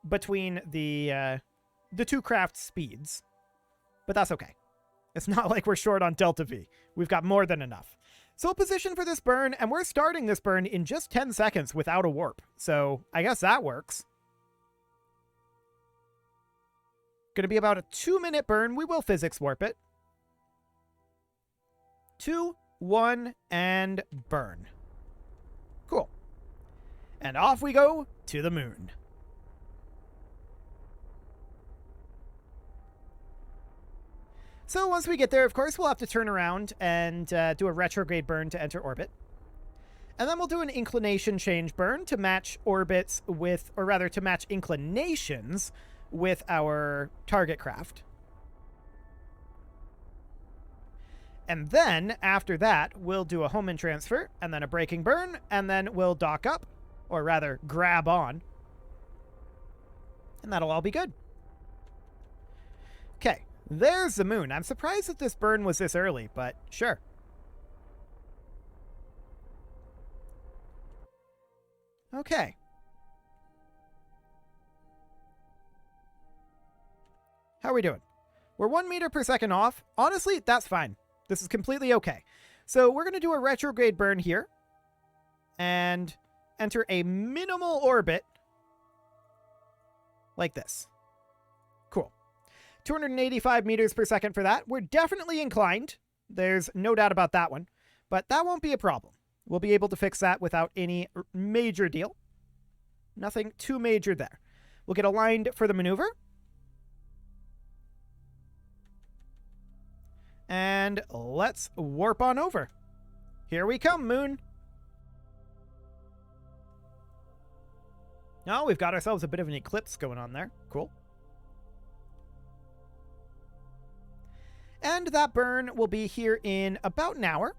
between the two craft speeds, but that's okay. It's not like we're short on Delta V. We've got more than enough. So we'll position for this burn, and we're starting this burn in just 10 seconds without a warp. So I guess that works. Going to be about a 2-minute burn. We will physics warp it. 2, 1, and burn. Cool. And off we go to the moon. So once we get there, of course, we'll have to turn around and do a retrograde burn to enter orbit. And then we'll do an inclination change burn to match orbits with, or rather to match inclinations with our target craft. And then, after that, we'll do a Hohmann transfer, and then a braking burn, and then we'll dock up, or rather, grab on. And that'll all be good. Okay. There's the moon. I'm surprised that this burn was this early, but sure. Okay. How are we doing? We're 1 meter per second off. Honestly, that's fine. This is completely okay. So we're going to do a retrograde burn here and enter a minimal orbit like this. 285 meters per second for that. We're definitely inclined. There's no doubt about that one. But that won't be a problem. We'll be able to fix that without any major deal. Nothing too major there. We'll get aligned for the maneuver. And let's warp on over. Here we come, moon. Oh, we've got ourselves a bit of an eclipse going on there. Cool. And that burn will be here in about an hour.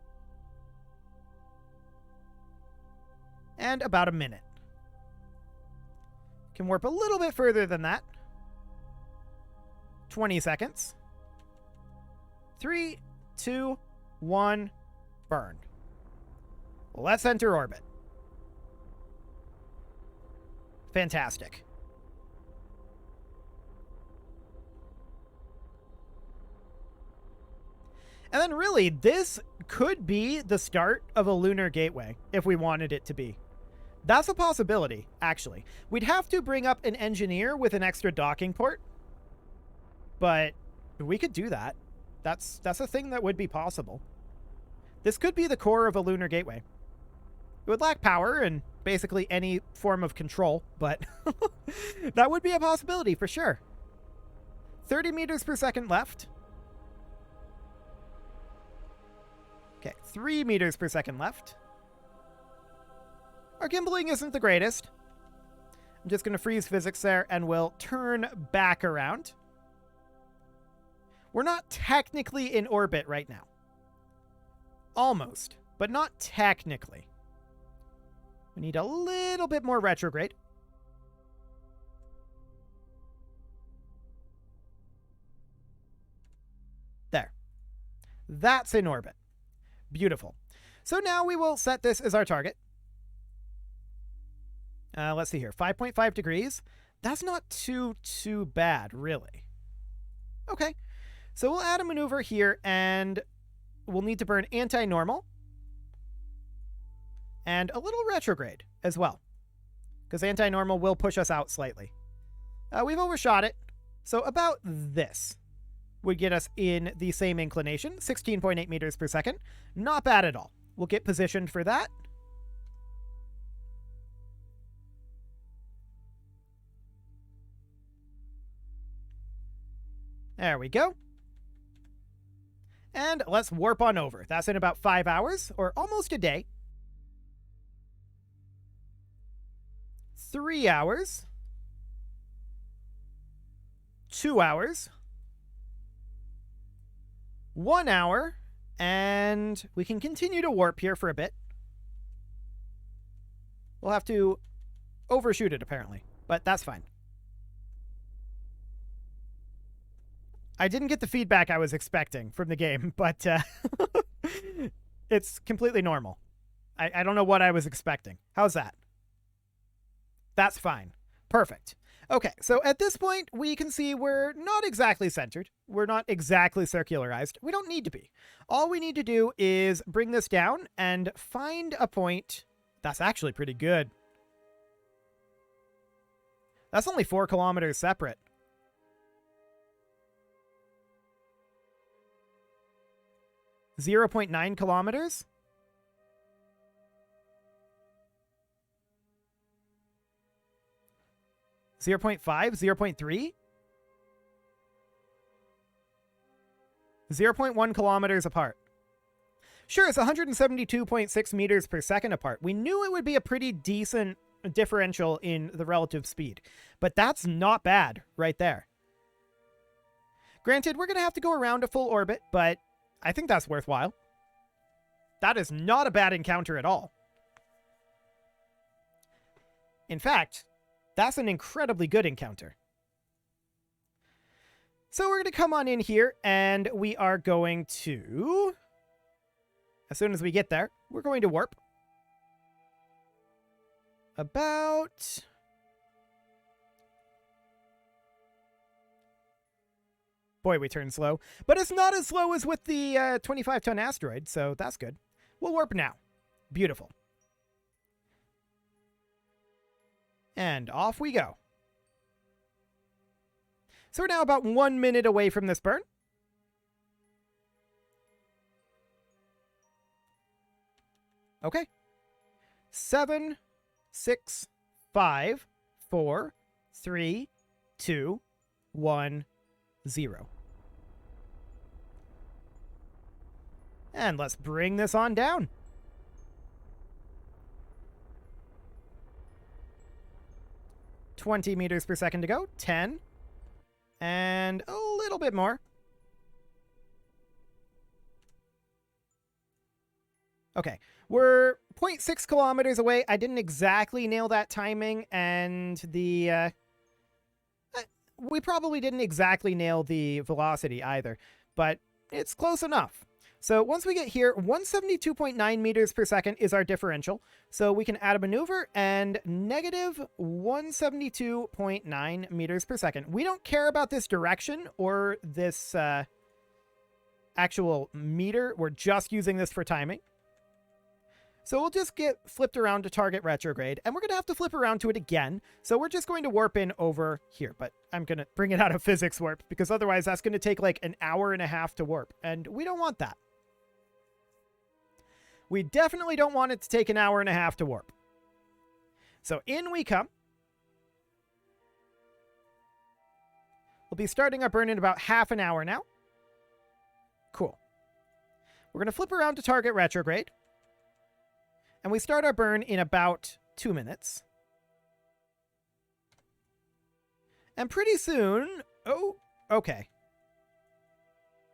And about a minute. Can warp a little bit further than that. 20 seconds. 3, 2, 1, burn. Let's enter orbit. Fantastic. And then really, this could be the start of a lunar gateway, if we wanted it to be. That's a possibility, actually. We'd have to bring up an engineer with an extra docking port, but we could do that. That's a thing that would be possible. This could be the core of a lunar gateway. It would lack power and basically any form of control, but that would be a possibility for sure. 30 meters per second left. Okay, 3 meters per second left. Our gimbaling isn't the greatest. I'm just going to freeze physics there, and we'll turn back around. We're not technically in orbit right now. Almost, but not technically. We need a little bit more retrograde. There. That's in orbit. Beautiful. So now we will set this as our target. Let's see here. 5.5 degrees. That's not too bad, really. Okay. So we'll add a maneuver here, and we'll need to burn anti-normal. And a little retrograde as well, because anti-normal will push us out slightly. We've overshot it, so about this would get us in the same inclination, 16.8 meters per second. Not bad at all. We'll get positioned for that. There we go. And let's warp on over. That's in about 5 hours, or almost a day. 3 hours. 2 hours. 1 hour. And we can continue to warp here for a bit. We'll have to overshoot it, apparently, but that's fine. I didn't get the feedback I was expecting from the game, but it's completely normal. I don't know what I was expecting. How's that? That's fine. Perfect. Okay, so at this point, we can see we're not exactly centered. We're not exactly circularized. We don't need to be. All we need to do is bring this down and find a point. That's actually pretty good. That's only 4 kilometers separate. .9 kilometers? .5? 0.3? 0.1 kilometers apart. Sure, it's 172.6 meters per second apart. We knew it would be a pretty decent differential in the relative speed, but that's not bad right there. Granted, we're going to have to go around a full orbit, but I think that's worthwhile. That is not a bad encounter at all. In fact, that's an incredibly good encounter. So we're going to come on in here, and we are going to, as soon as we get there, we're going to warp. About... Boy, we turn slow. But it's not as slow as with the 25-ton asteroid, so that's good. We'll warp now. Beautiful. And off we go. So we're now about 1 minute away from this burn. Okay. 7, 6, 5, 4, 3, 2, 1, 0. And let's bring this on down. .20 meters per second to go. 10. And a little bit more. Okay, we're 0.6 kilometers away. I didn't exactly nail that timing, and the... we probably didn't exactly nail the velocity either, but it's close enough. So once we get here, 172.9 meters per second is our differential. So we can add a maneuver and negative 172.9 meters per second. We don't care about this direction or this actual meter. We're just using this for timing. So we'll just get flipped around to target retrograde, and we're going to have to flip around to it again. So we're just going to warp in over here, but I'm going to bring it out of physics warp because otherwise that's going to take like an hour and a half to warp, and we don't want that. We definitely don't want it to take an hour and a half to warp. So in we come. We'll be starting our burn in about half an hour now. Cool. We're going to flip around to target retrograde. And we start our burn in about 2 minutes. And pretty soon... Oh, okay.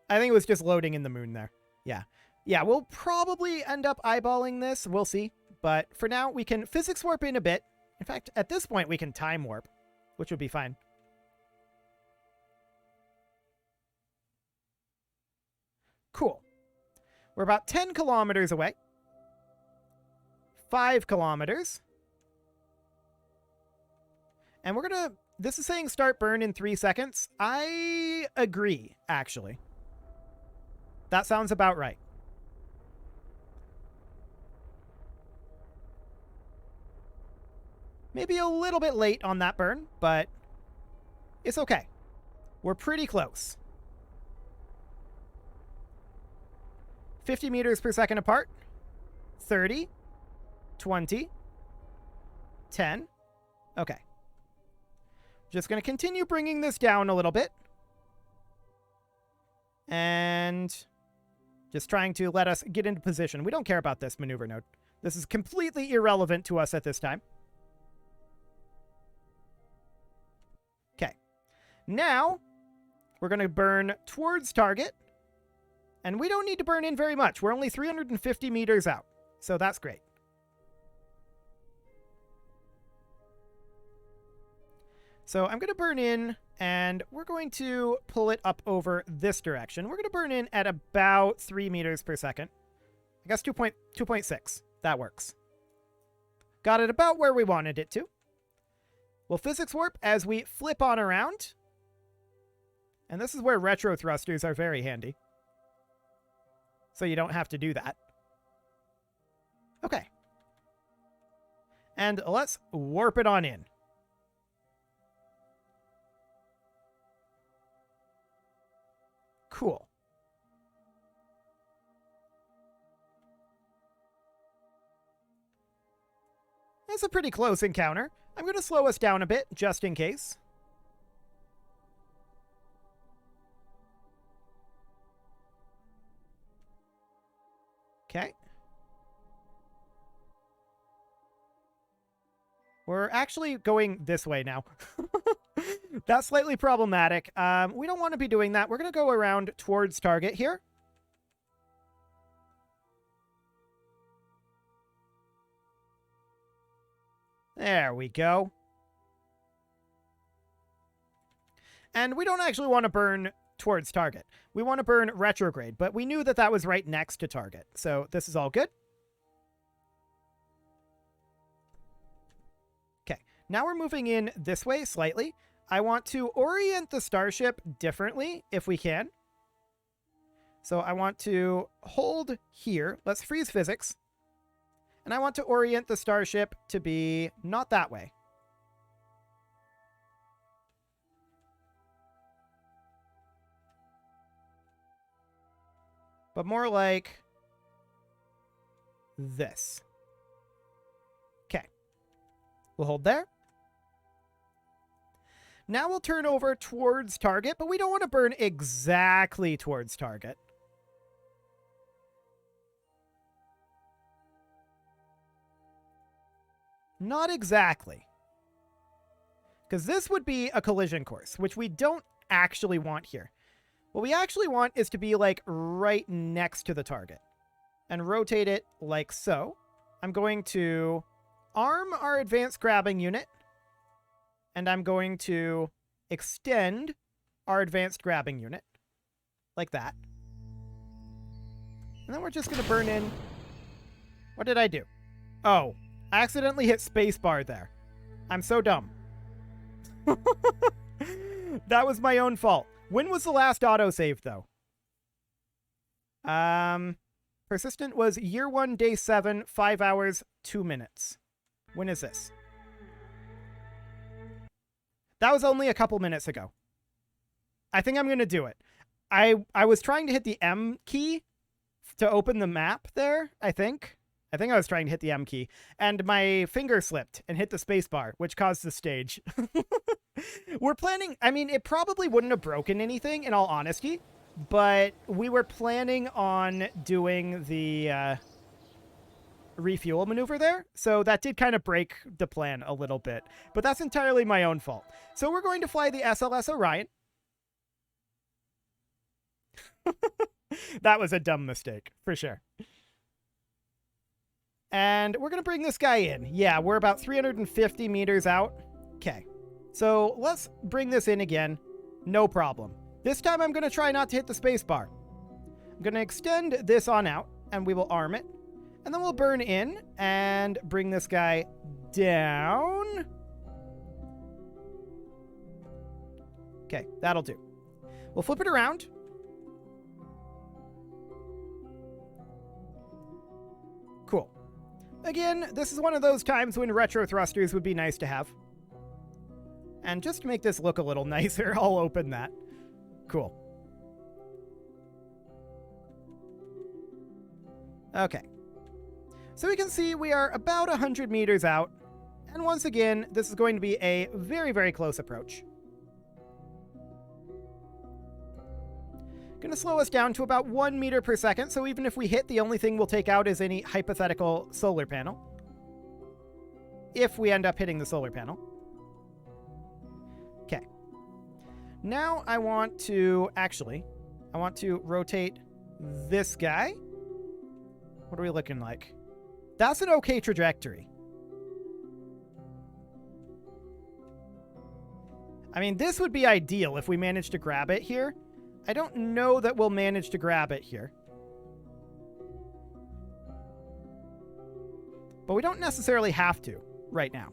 I think it was just loading in the moon there. Yeah. Yeah, we'll probably end up eyeballing this. We'll see. But for now, we can physics warp in a bit. In fact, at this point, we can time warp, which would be fine. Cool. We're about 10 kilometers away. 5 kilometers. And we're going to... This is saying start burn in 3 seconds. I agree, actually. That sounds about right. Maybe a little bit late on that burn, but it's okay. We're pretty close. 50 meters per second apart. 30. 20. 10. Okay. Just going to continue bringing this down a little bit. And just trying to let us get into position. We don't care about this maneuver node. This is completely irrelevant to us at this time. Okay. Now, we're going to burn towards target. And we don't need to burn in very much. We're only 350 meters out. So that's great. So I'm going to burn in, and we're going to pull it up over this direction. We're going to burn in at about 3 meters per second. I guess 2.6. That works. Got it about where we wanted it to. We'll physics warp as we flip on around. And this is where retro thrusters are very handy. So you don't have to do that. Okay. And let's warp it on in. Cool. That's a pretty close encounter. I'm going to slow us down a bit, just in case. Okay. We're actually going this way now. That's slightly problematic. We don't want to be doing that. We're going to go around towards target here. There we go. And we don't actually want to burn towards target. We want to burn retrograde, but we knew that that was right next to target. So this is all good. Okay, now we're moving in this way slightly. I want to orient the starship differently if we can. So I want to hold here. Let's freeze physics. And I want to orient the starship to be not that way. But more like this. Okay. We'll hold there. Now we'll turn over towards target, but we don't want to burn exactly towards target. Not exactly. Because this would be a collision course, which we don't actually want here. What we actually want is to be like right next to the target and rotate it like so. I'm going to arm our advanced grabbing unit, and I'm going to extend our advanced grabbing unit like that. And then we're just going to burn in. What did I do? Oh, I accidentally hit spacebar there. I'm so dumb. That was my own fault. When was the last autosave, though? Persistent was year 1, day 7, 5 hours, 2 minutes. When is this? That was only a couple minutes ago. I think I'm going to do it. I was trying to hit the M key to open the map there, I think. I was trying to hit the M key, and my finger slipped and hit the space bar, which caused the stage. We're planning, I mean, it probably wouldn't have broken anything, in all honesty, but we were planning on doing the refuel maneuver there, so that did kind of break the plan a little bit, but that's entirely my own fault. So we're going to fly the SLS Orion. That was a dumb mistake, for sure. And we're going to bring this guy in. Yeah, we're about 350 meters out. Okay, so let's bring this in again. No problem. This time I'm going to try not to hit the space bar. I'm going to extend this on out, and we will arm it. And then we'll burn in and bring this guy down. Okay, that'll do. We'll flip it around. Cool. Again, this is one of those times when retro thrusters would be nice to have. And just to make this look a little nicer, I'll open that. Cool. Okay. So we can see we are about 100 meters out. And once again, this is going to be a very, very close approach. Going to slow us down to about 1 meter per second, so even if we hit, the only thing we'll take out is any hypothetical solar panel. If we end up hitting the solar panel. Okay. Now I want to rotate this guy. What are we looking like? That's an okay trajectory. I mean, this would be ideal if we managed to grab it here. I don't know that we'll manage to grab it here. But we don't necessarily have to right now.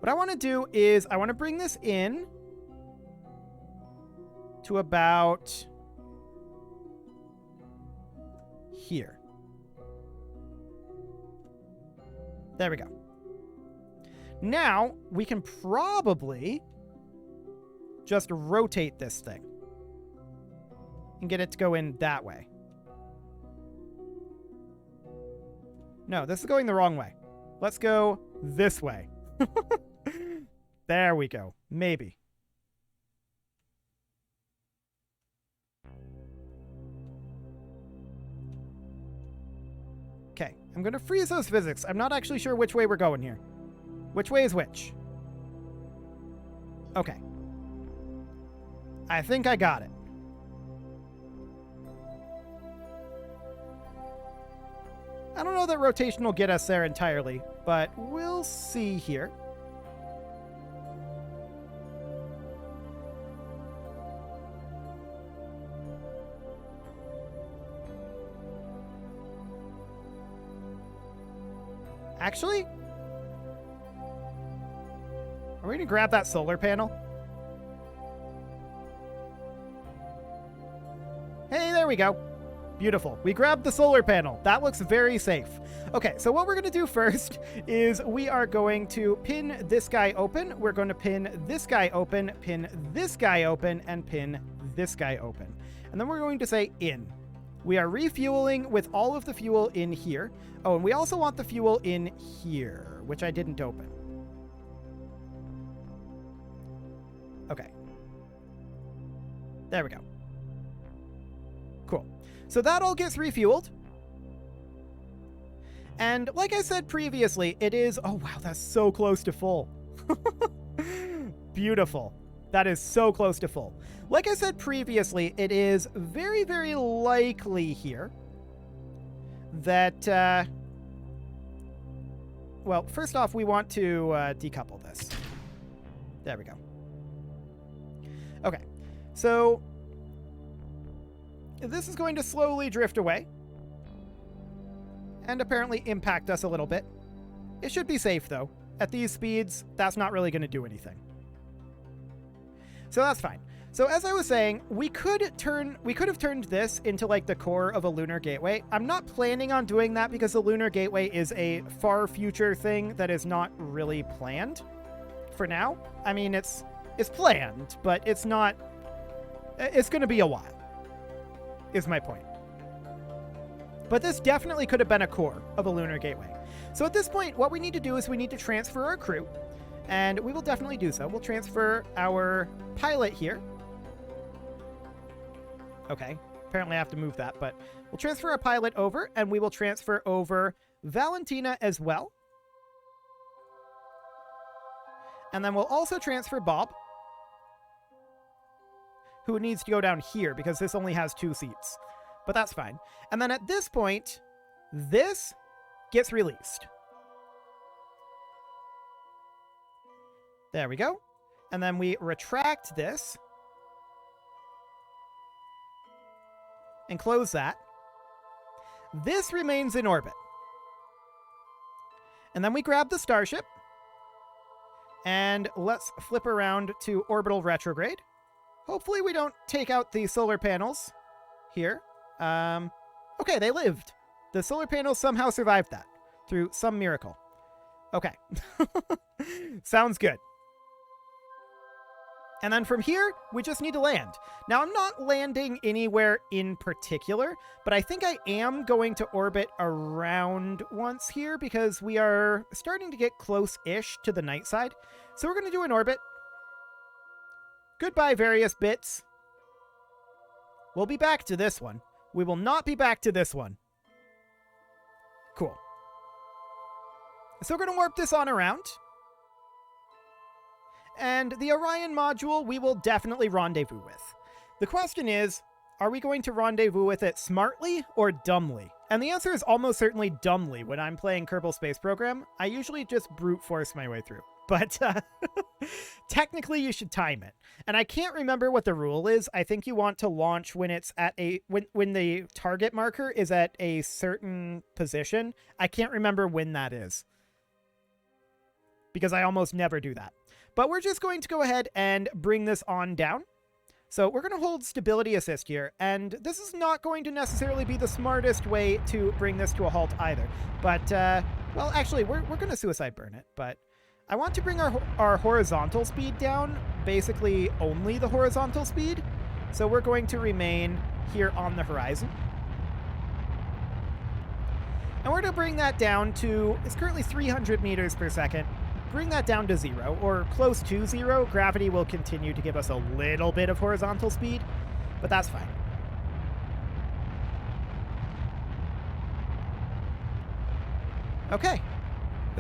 What I want to do is I want to bring this in to about here. There we go. Now we can probably just rotate this thing and get it to go in that way. No, this is going the wrong way. Let's go this way. There we go. Maybe. Okay, I'm going to freeze those physics. I'm not actually sure which way we're going here. Which way is which? Okay. I think I got it. I don't know that rotation will get us there entirely, but we'll see here. Actually, are we going to grab that solar panel? Hey, there we go. Beautiful. We grabbed the solar panel. That looks very safe. Okay, so what we're going to do first is we are going to pin this guy open. We're going to pin this guy open, pin this guy open, and pin this guy open. And then we're going to say in. We are refueling with all of the fuel in here. Oh, and we also want the fuel in here, which I didn't open. Okay. There we go. Cool. So that all gets refueled. And like I said previously, it is... Oh, wow, that's so close to full. Beautiful. That is so close to full. Like I said previously, it is very, very likely here that... well, first off, we want to decouple this. There we go. Okay. So... this is going to slowly drift away. And apparently impact us a little bit. It should be safe, though. At these speeds, that's not really going to do anything. So that's fine. So as I was saying, we could have turned this into like the core of a lunar gateway. I'm not planning on doing that because the lunar gateway is a far future thing that is not really planned for now. I mean, it's planned, but it's not. It's going to be a while, is my point. But this definitely could have been a core of a lunar gateway. So at this point, what we need to do is we need to transfer our crew, and we will definitely do so. We'll transfer our pilot here. Okay, apparently I have to move that, but we'll transfer our pilot over, and we will transfer over Valentina as well. And then we'll also transfer Bob, who needs to go down here because this only has 2 seats. But that's fine. And then at this point, this gets released. There we go. And then we retract this and close that. This remains in orbit. And then we grab the Starship and let's flip around to orbital retrograde. Hopefully we don't take out the solar panels here. Okay, they lived. The solar panels somehow survived that through some miracle. Okay. Sounds good. And then from here, we just need to land. Now, I'm not landing anywhere in particular, but I think I am going to orbit around once here because we are starting to get close-ish to the night side. So we're going to do an orbit. Goodbye, various bits. We'll be back to this one. We will not be back to this one. Cool. So we're going to warp this on around. And the Orion module we will definitely rendezvous with. The question is, are we going to rendezvous with it smartly or dumbly? And the answer is almost certainly dumbly when I'm playing Kerbal Space Program. I usually just brute force my way through. But technically you should time it. And I can't remember what the rule is. I think you want to launch when it's at when the target marker is at a certain position. I can't remember when that is, because I almost never do that. But we're just going to go ahead and bring this on down. So we're going to hold stability assist here, and this is not going to necessarily be the smartest way to bring this to a halt either. But, well, actually, we're going to suicide burn it, but I want to bring our horizontal speed down, basically only the horizontal speed. So we're going to remain here on the horizon. And we're going to bring that down to, it's currently 300 meters per second. Bring that down to 0, or close to 0. Gravity will continue to give us a little bit of horizontal speed, but that's fine. Okay,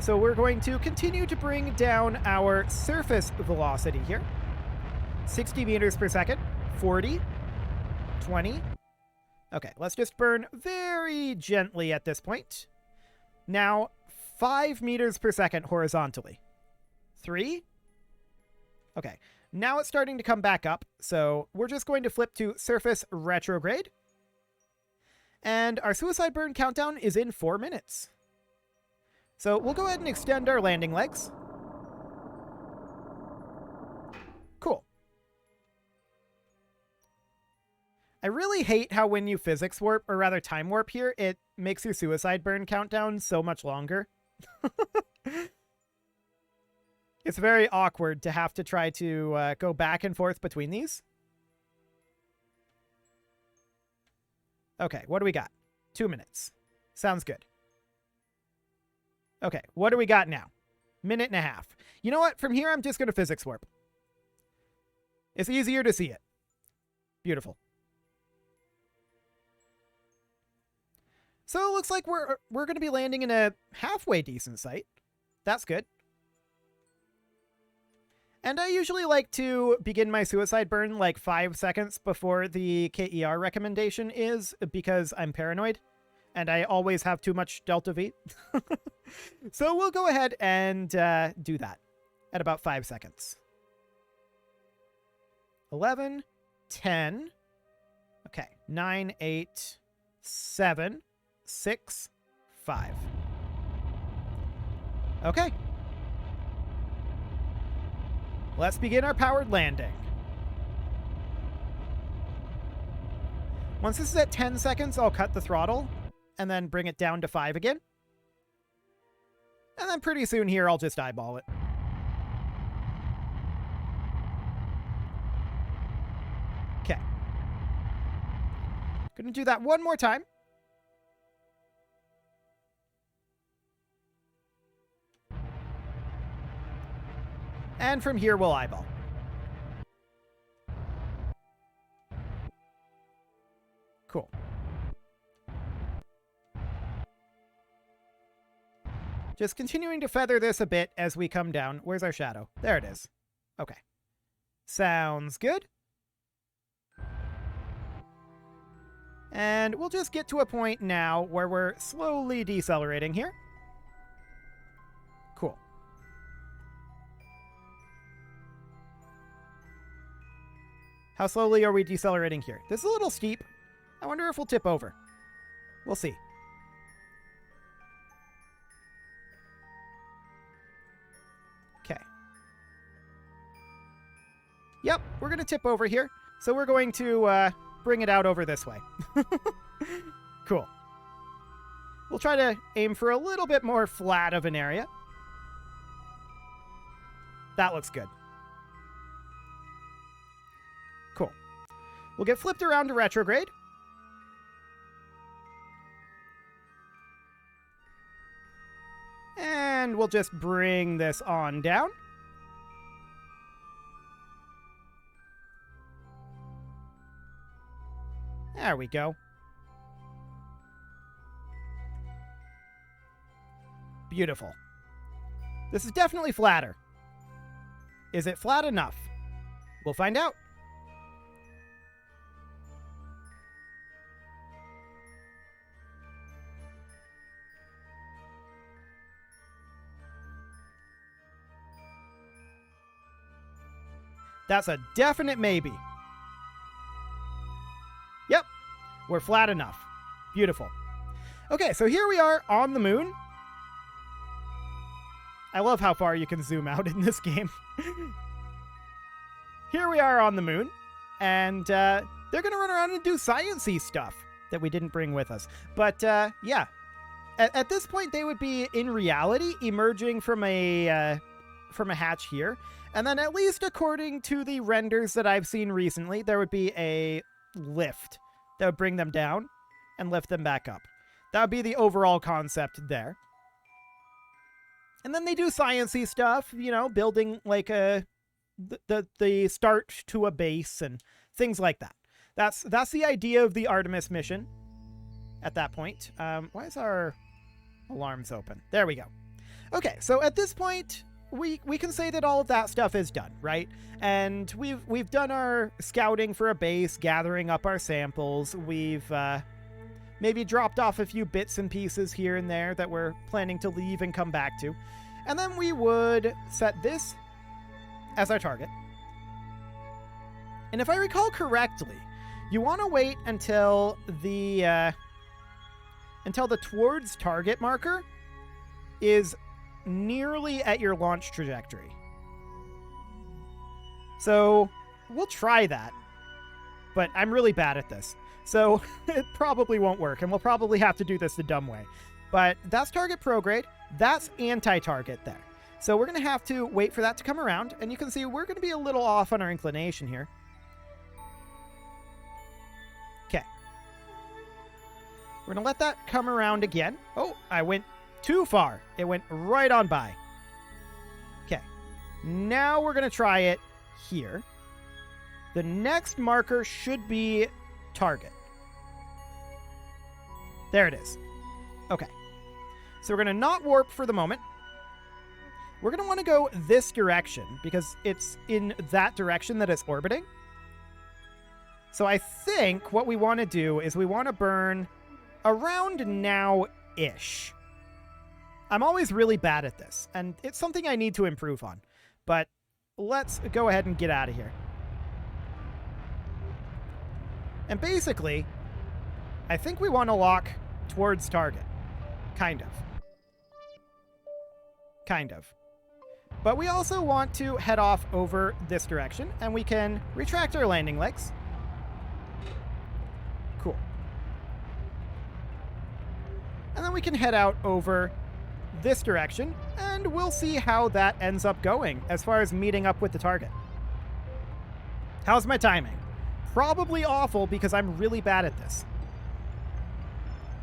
so we're going to continue to bring down our surface velocity here. 60 meters per second, 40, 20. Okay, let's just burn very gently at this point. Now, 5 meters per second horizontally. 3. Okay, now it's starting to come back up, so we're just going to flip to surface retrograde. And our suicide burn countdown is in 4 minutes. So we'll go ahead and extend our landing legs. Cool. I really hate how when you physics warp, or rather time warp here, it makes your suicide burn countdown so much longer. It's very awkward to have to try to go back and forth between these. Okay, what do we got? 2 minutes. Sounds good. Okay, what do we got now? 1.5 minutes. You know what? From here, I'm just going to physics warp. It's easier to see it. Beautiful. So it looks like we're going to be landing in a halfway decent site. That's good. And I usually like to begin my suicide burn like 5 seconds before the KER recommendation is, because I'm paranoid and I always have too much delta V. So we'll go ahead and do that at about 5 seconds. 11, 10. Okay. 9, 8, 7, 6, 5. Okay. Let's begin our powered landing. Once this is at 10 seconds, I'll cut the throttle and then bring it down to 5 again. And then pretty soon here, I'll just eyeball it. Okay. Gonna do that one more time. And from here, we'll eyeball. Cool. Just continuing to feather this a bit as we come down. Where's our shadow? There it is. Okay. Sounds good. And we'll just get to a point now where we're slowly decelerating here. Cool. How slowly are we decelerating here? This is a little steep. I wonder if we'll tip over. We'll see. Okay. Yep, we're going to tip over here. So we're going to bring it out over this way. Cool. We'll try to aim for a little bit more flat of an area. That looks good. Cool. We'll get flipped around to retrograde. And we'll just bring this on down. There we go. Beautiful. This is definitely flatter. Is it flat enough? We'll find out. That's a definite maybe. Yep, we're flat enough. Beautiful. Okay, so here we are on the moon. I love how far you can zoom out in this game. Here we are on the moon, and they're going to run around and do science-y stuff that we didn't bring with us. But yeah, at this point, they would be, in reality, emerging from a hatch here. And then at least according to the renders that I've seen recently, there would be a lift that would bring them down and lift them back up. That would be the overall concept there. And then they do science-y stuff, you know, building like the start to a base and things like that. That's the idea of the Artemis mission at that point. Why is our alarms open? There we go. Okay, so at this point, we can say that all of that stuff is done, right? And we've done our scouting for a base, gathering up our samples. We've maybe dropped off a few bits and pieces here and there that we're planning to leave and come back to. And then we would set this as our target. And if I recall correctly, you want to wait until the towards target marker is nearly at your launch trajectory. So we'll try that, but I'm really bad at this. So it probably won't work, and we'll probably have to do this the dumb way. But that's target prograde. That's anti-target there. So we're going to have to wait for that to come around, and you can see we're going to be a little off on our inclination here. Okay. We're going to let that come around again. Oh, I went too far. It went right on by. Okay. Now we're going to try it here. The next marker should be target. There it is. Okay. So we're going to not warp for the moment. We're going to want to go this direction because it's in that direction that it's orbiting. So I think what we want to do is we want to burn around now-ish. I'm always really bad at this, and it's something I need to improve on. But let's go ahead and get out of here. And basically, I think we want to lock towards target. Kind of. Kind of. But we also want to head off over this direction, and we can retract our landing legs. Cool. And then we can head out over this direction, and we'll see how that ends up going as far as meeting up with the target. How's my timing? Probably awful because I'm really bad at this.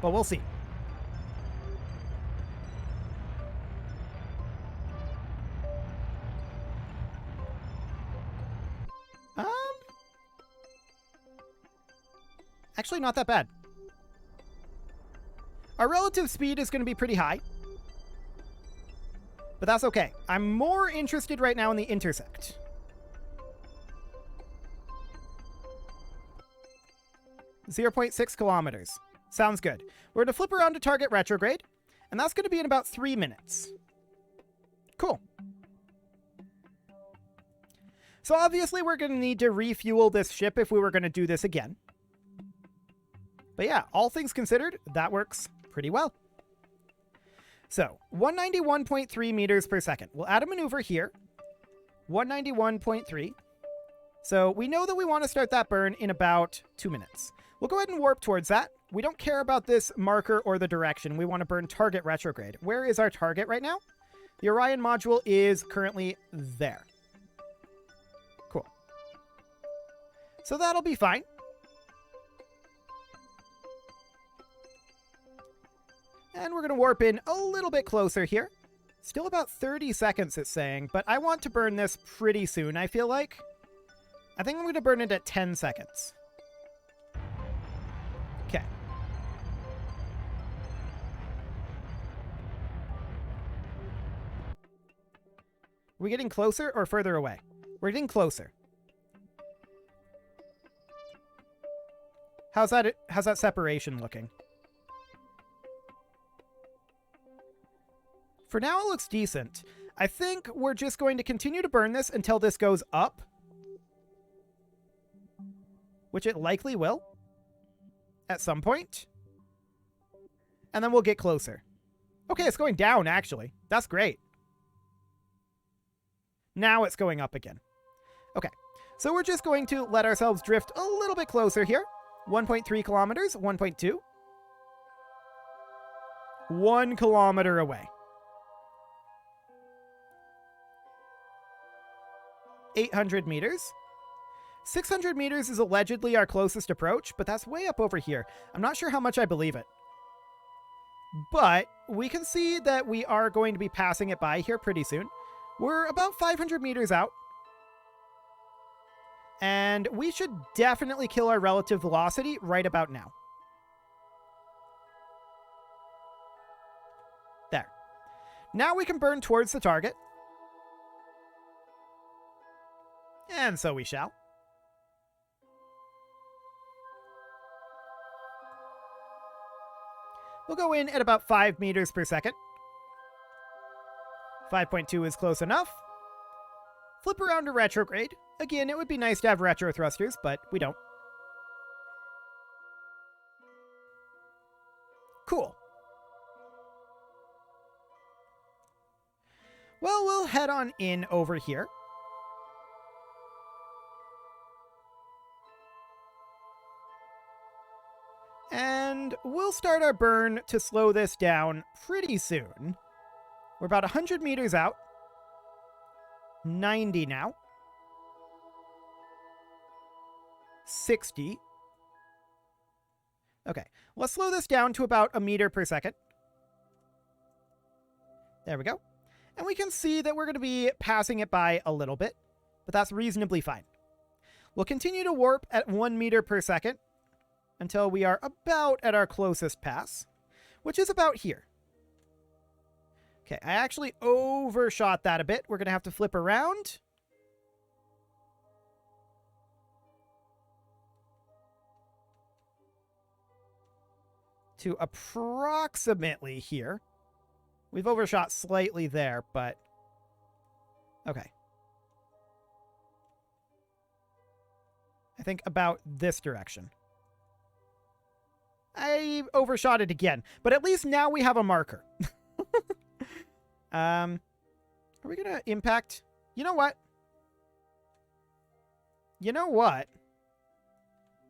But we'll see. Actually, not that bad. Our relative speed is going to be pretty high. But that's okay. I'm more interested right now in the intersect. .6 kilometers. Sounds good. We're going to flip around to target retrograde, and that's going to be in about 3 minutes. Cool. So obviously we're going to need to refuel this ship if we were going to do this again. But yeah, all things considered, that works pretty well. So, 191.3 meters per second. We'll add a maneuver here. 191.3. So we know that we want to start that burn in about 2 minutes. We'll go ahead and warp towards that. We don't care about this marker or the direction. We want to burn target retrograde. Where is our target right now? The Orion module is currently there. Cool. So that'll be fine. And we're going to warp in a little bit closer here. Still about 30 seconds, it's saying, but I want to burn this pretty soon, I feel like. I think I'm going to burn it at 10 seconds. Okay. Are we getting closer or further away? We're getting closer. How's that separation looking? For now, it looks decent. I think we're just going to continue to burn this until this goes up. Which it likely will. At some point. And then we'll get closer. Okay, it's going down, actually. That's great. Now it's going up again. Okay, so we're just going to let ourselves drift a little bit closer here. 1.3 kilometers, 1.2. 1 kilometer away. 800 meters. 600 meters is allegedly our closest approach, but that's way up over here. I'm not sure how much I believe it. But we can see that we are going to be passing it by here pretty soon. We're about 500 meters out. And we should definitely kill our relative velocity right about now. There. Now we can burn towards the target. And so we shall. We'll go in at about 5 meters per second. 5.2 is close enough. Flip around to retrograde. Again, it would be nice to have retro thrusters, but we don't. Cool. Well, we'll head on in over here. And we'll start our burn to slow this down pretty soon. We're about 100 meters out. 90 now. 60. Okay, let's slow this down to about 1 meter per second. There we go. And we can see that we're going to be passing it by a little bit, but that's reasonably fine. We'll continue to warp at 1 meter per second until we are about at our closest pass, which is about here. Okay, I actually overshot that a bit. We're going to have to flip around. To approximately here. We've overshot slightly there, but okay. I think about this direction. I overshot it again, but at least now we have a marker. Are we going to impact? You know what?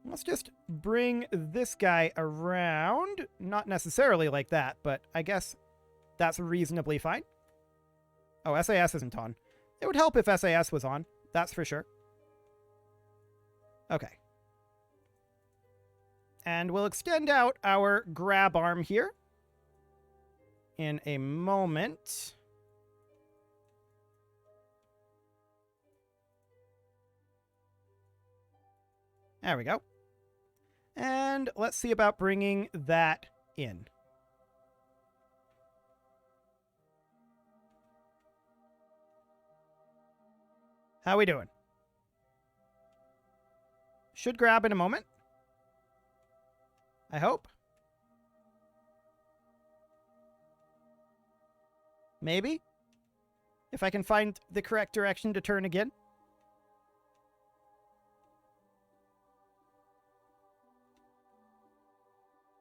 Let's just bring this guy around. Not necessarily like that, but I guess that's reasonably fine. Oh, SAS isn't on. It would help if SAS was on. That's for sure. Okay. And we'll extend out our grab arm here in a moment. There we go. And let's see about bringing that in. How we doing? Should grab in a moment. I hope. Maybe. If I can find the correct direction to turn again.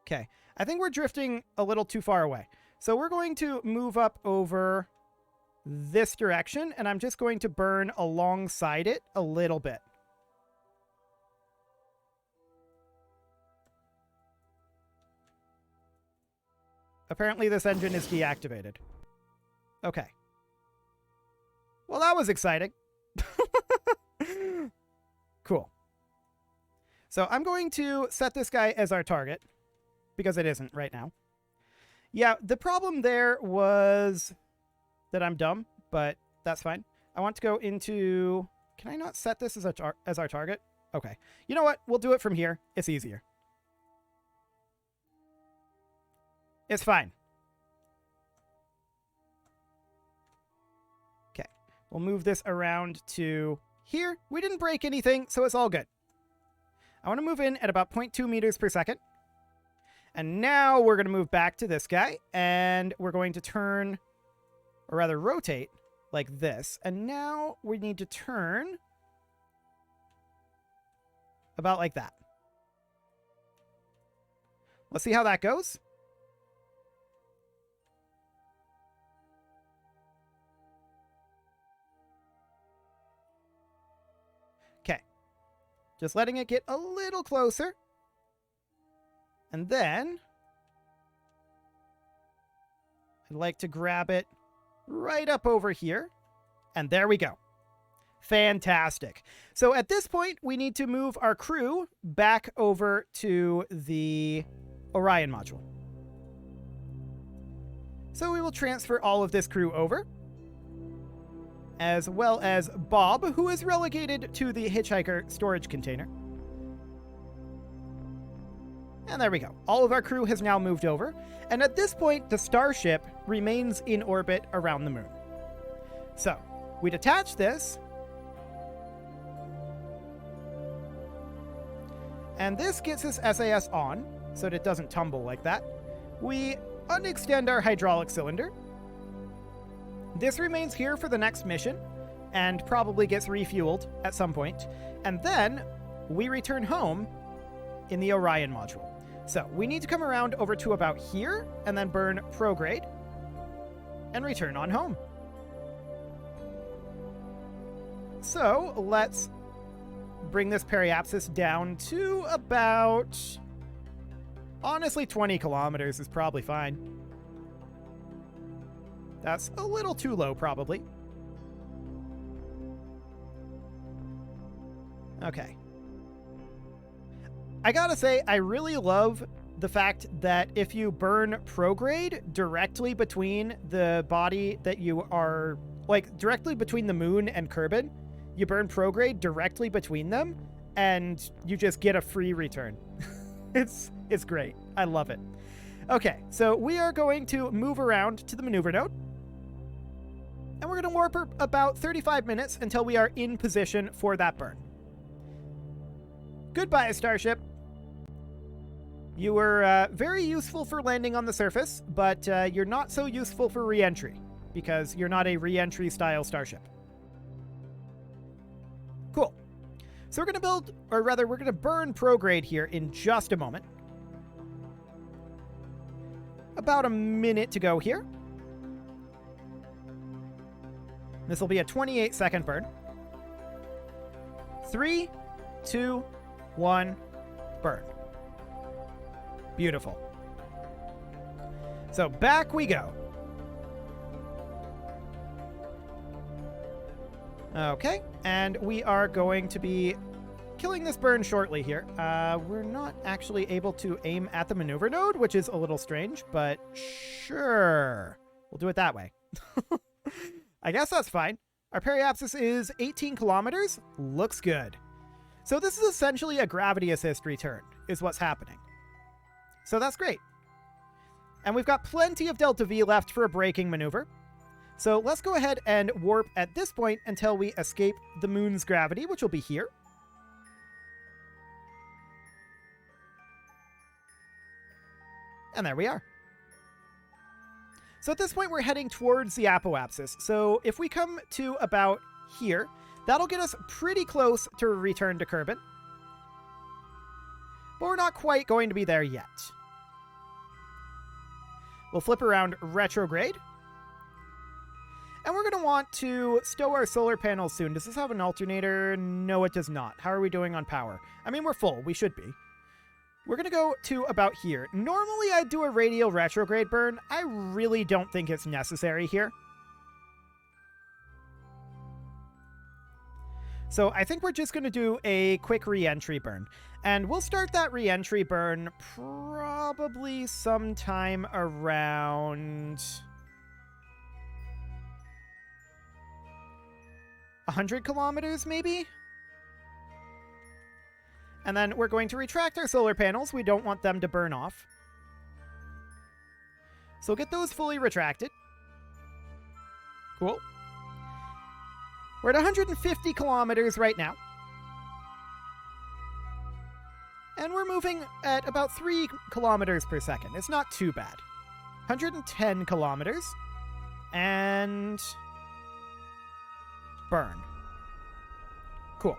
Okay. I think we're drifting a little too far away. So we're going to move up over this direction, and I'm just going to burn alongside it a little bit. Apparently this engine is deactivated. Okay. Well, that was exciting. Cool. So I'm going to set this guy as our target, because it isn't right now. Yeah, the problem there was that I'm dumb, but that's fine. I want to go into... Can I not set this as our target? Okay. You know what? We'll do it from here. It's easier. It's fine. Okay. We'll move this around to here. We didn't break anything, so it's all good. I want to move in at about 0.2 meters per second. And now we're going to move back to this guy, and we're going to turn, or rather rotate, like this. And now we need to turn about like that. Let's see how that goes. Okay. Just letting it get a little closer. And then I'd like to grab it right up over here. And there we go. Fantastic. So at this point, we need to move our crew back over to the Orion module. So we will transfer all of this crew over, as well as Bob, who is relegated to the Hitchhiker storage container. And there we go. All of our crew has now moved over. And at this point, the starship remains in orbit around the moon. So we detach this. And this gets us SAS on, so that it doesn't tumble like that. We unextend our hydraulic cylinder. This remains here for the next mission, and probably gets refueled at some point. And then we return home in the Orion module. So we need to come around over to about here, and then burn prograde, and return on home. So let's bring this periapsis down to about... Honestly, 20 kilometers is probably fine. That's a little too low, probably. Okay. I gotta say, I really love the fact that if you burn prograde directly between the body that you are... Like, directly between the moon and Kerbin, you burn prograde directly between them, and you just get a free return. It's great. I love it. Okay, so we are going to move around to the maneuver node. And we're going to warp about 35 minutes until we are in position for that burn. Goodbye, Starship. You were very useful for landing on the surface, but you're not so useful for re-entry, because you're not a re-entry style starship. Cool. So we're going to build, or rather, we're going to burn prograde here in just a moment. about a minute to go here. This will be a 28-second burn. 3, 2, 1, burn. Beautiful. So back we go. Okay, and we are going to be killing this burn shortly here. We're not actually able to aim at the maneuver node, which is a little strange, but sure. We'll do it that way. I guess that's fine. Our periapsis is 18 kilometers. Looks good. So this is essentially a gravity assist return, is what's happening. So that's great. And we've got plenty of delta V left for a braking maneuver. So let's go ahead and warp at this point until we escape the moon's gravity, which will be here. And there we are. So at this point, we're heading towards the apoapsis. So if we come to about here, that'll get us pretty close to a return to Kerbin. But we're not quite going to be there yet. We'll flip around retrograde. And we're going to want to stow our solar panels soon. Does this have an alternator? No, it does not. How are we doing on power? I mean, we're full. We should be. We're going to go to about here. Normally, I'd do a radial retrograde burn. I really don't think it's necessary here. So I think we're just going to do a quick re-entry burn. And we'll start that re-entry burn probably sometime around 100 kilometers, maybe? And then we're going to retract our solar panels. We don't want them to burn off. So get those fully retracted. Cool. We're at 150 kilometers right now. And we're moving at about 3 kilometers per second. It's not too bad. 110 kilometers. And burn. Cool.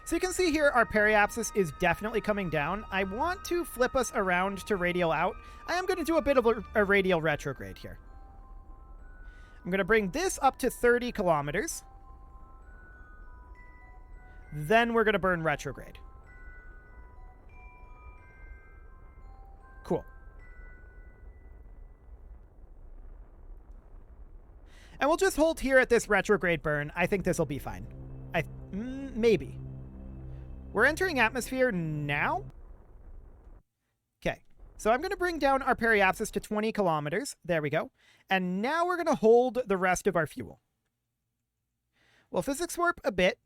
So you can see here our periapsis is definitely coming down. I want to flip us around to radial out. I am going to do a bit of a radial retrograde here. I'm going to bring this up to 30 kilometers. Then we're going to burn retrograde. Cool. And we'll just hold here at this retrograde burn. I think this will be fine. Maybe. We're entering atmosphere now? Okay. So I'm going to bring down our periapsis to 20 kilometers. There we go. And now we're going to hold the rest of our fuel. We'll physics warp a bit.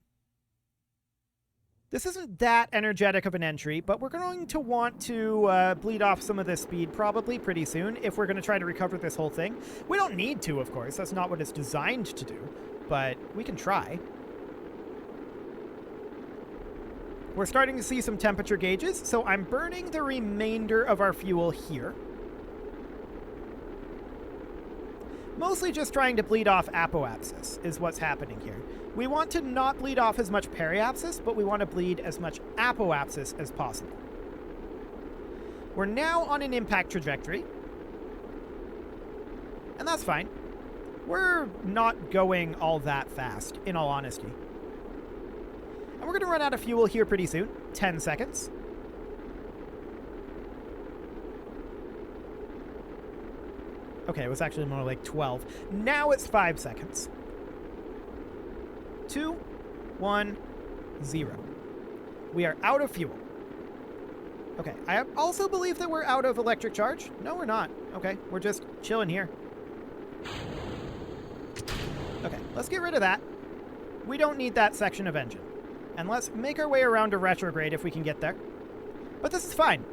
This isn't that energetic of an entry, but we're going to want to bleed off some of this speed probably pretty soon if we're going to try to recover this whole thing. We don't need to, of course. That's not what it's designed to do, but we can try. We're starting to see some temperature gauges, so I'm burning the remainder of our fuel here. Mostly just trying to bleed off apoapsis is what's happening here. We want to not bleed off as much periapsis, but we want to bleed as much apoapsis as possible. We're now on an impact trajectory. And that's fine. We're not going all that fast, in all honesty. And we're going to run out of fuel here pretty soon. 10 seconds. Okay, it was actually more like 12. Now it's 5 seconds. 2, 1, 0. We are out of fuel. Okay, I also believe that we're out of electric charge. No, we're not. Okay, we're just chilling here. Okay, let's get rid of that. We don't need that section of engine. And let's make our way around to retrograde if we can get there. But this is fine.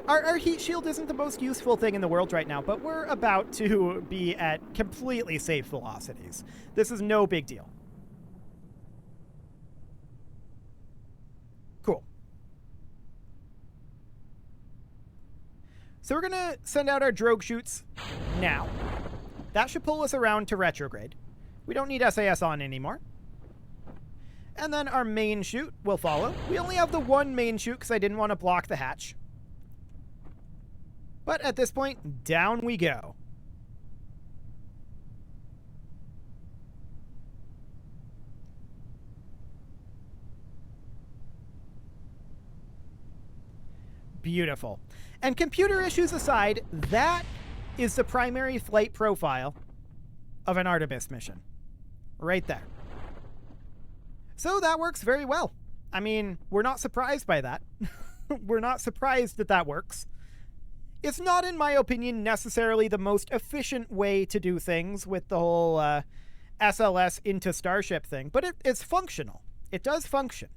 Our heat shield isn't the most useful thing in the world right now, but we're about to be at completely safe velocities. This is no big deal. Cool. So we're going to send out our drogue chutes now. That should pull us around to retrograde. We don't need SAS on anymore. And then our main chute will follow. We only have the one main chute because I didn't want to block the hatch. But at this point, down we go. Beautiful. And computer issues aside, that is the primary flight profile of an Artemis mission. Right there. So that works very well. I mean, we're not surprised by that. We're not surprised that that works. It's not, in my opinion, necessarily the most efficient way to do things with the whole SLS into Starship thing, but it's functional. It does function.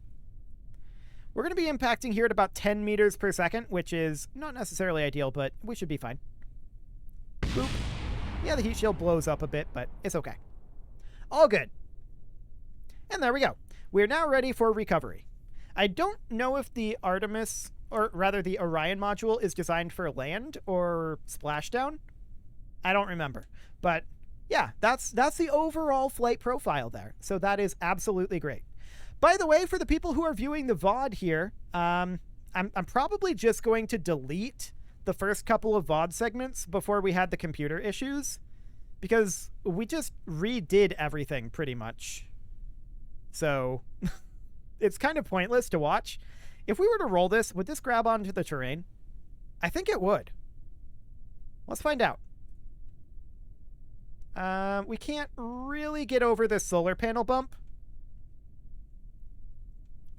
We're going to be impacting here at about 10 meters per second, which is not necessarily ideal, but we should be fine. Boop. Yeah, the heat shield blows up a bit, but it's okay. All good. And there we go. We're now ready for recovery. I don't know if the Artemis, or rather the Orion module, is designed for land or splashdown. I don't remember. But yeah, that's the overall flight profile there. So that is absolutely great. By the way, for the people who are viewing the VOD here, I'm probably just going to delete the first couple of VOD segments before we had the computer issues, because we just redid everything pretty much. So it's kind of pointless to watch. If we were to roll this, would this grab onto the terrain? I think it would. Let's find out. We can't really get over this solar panel bump.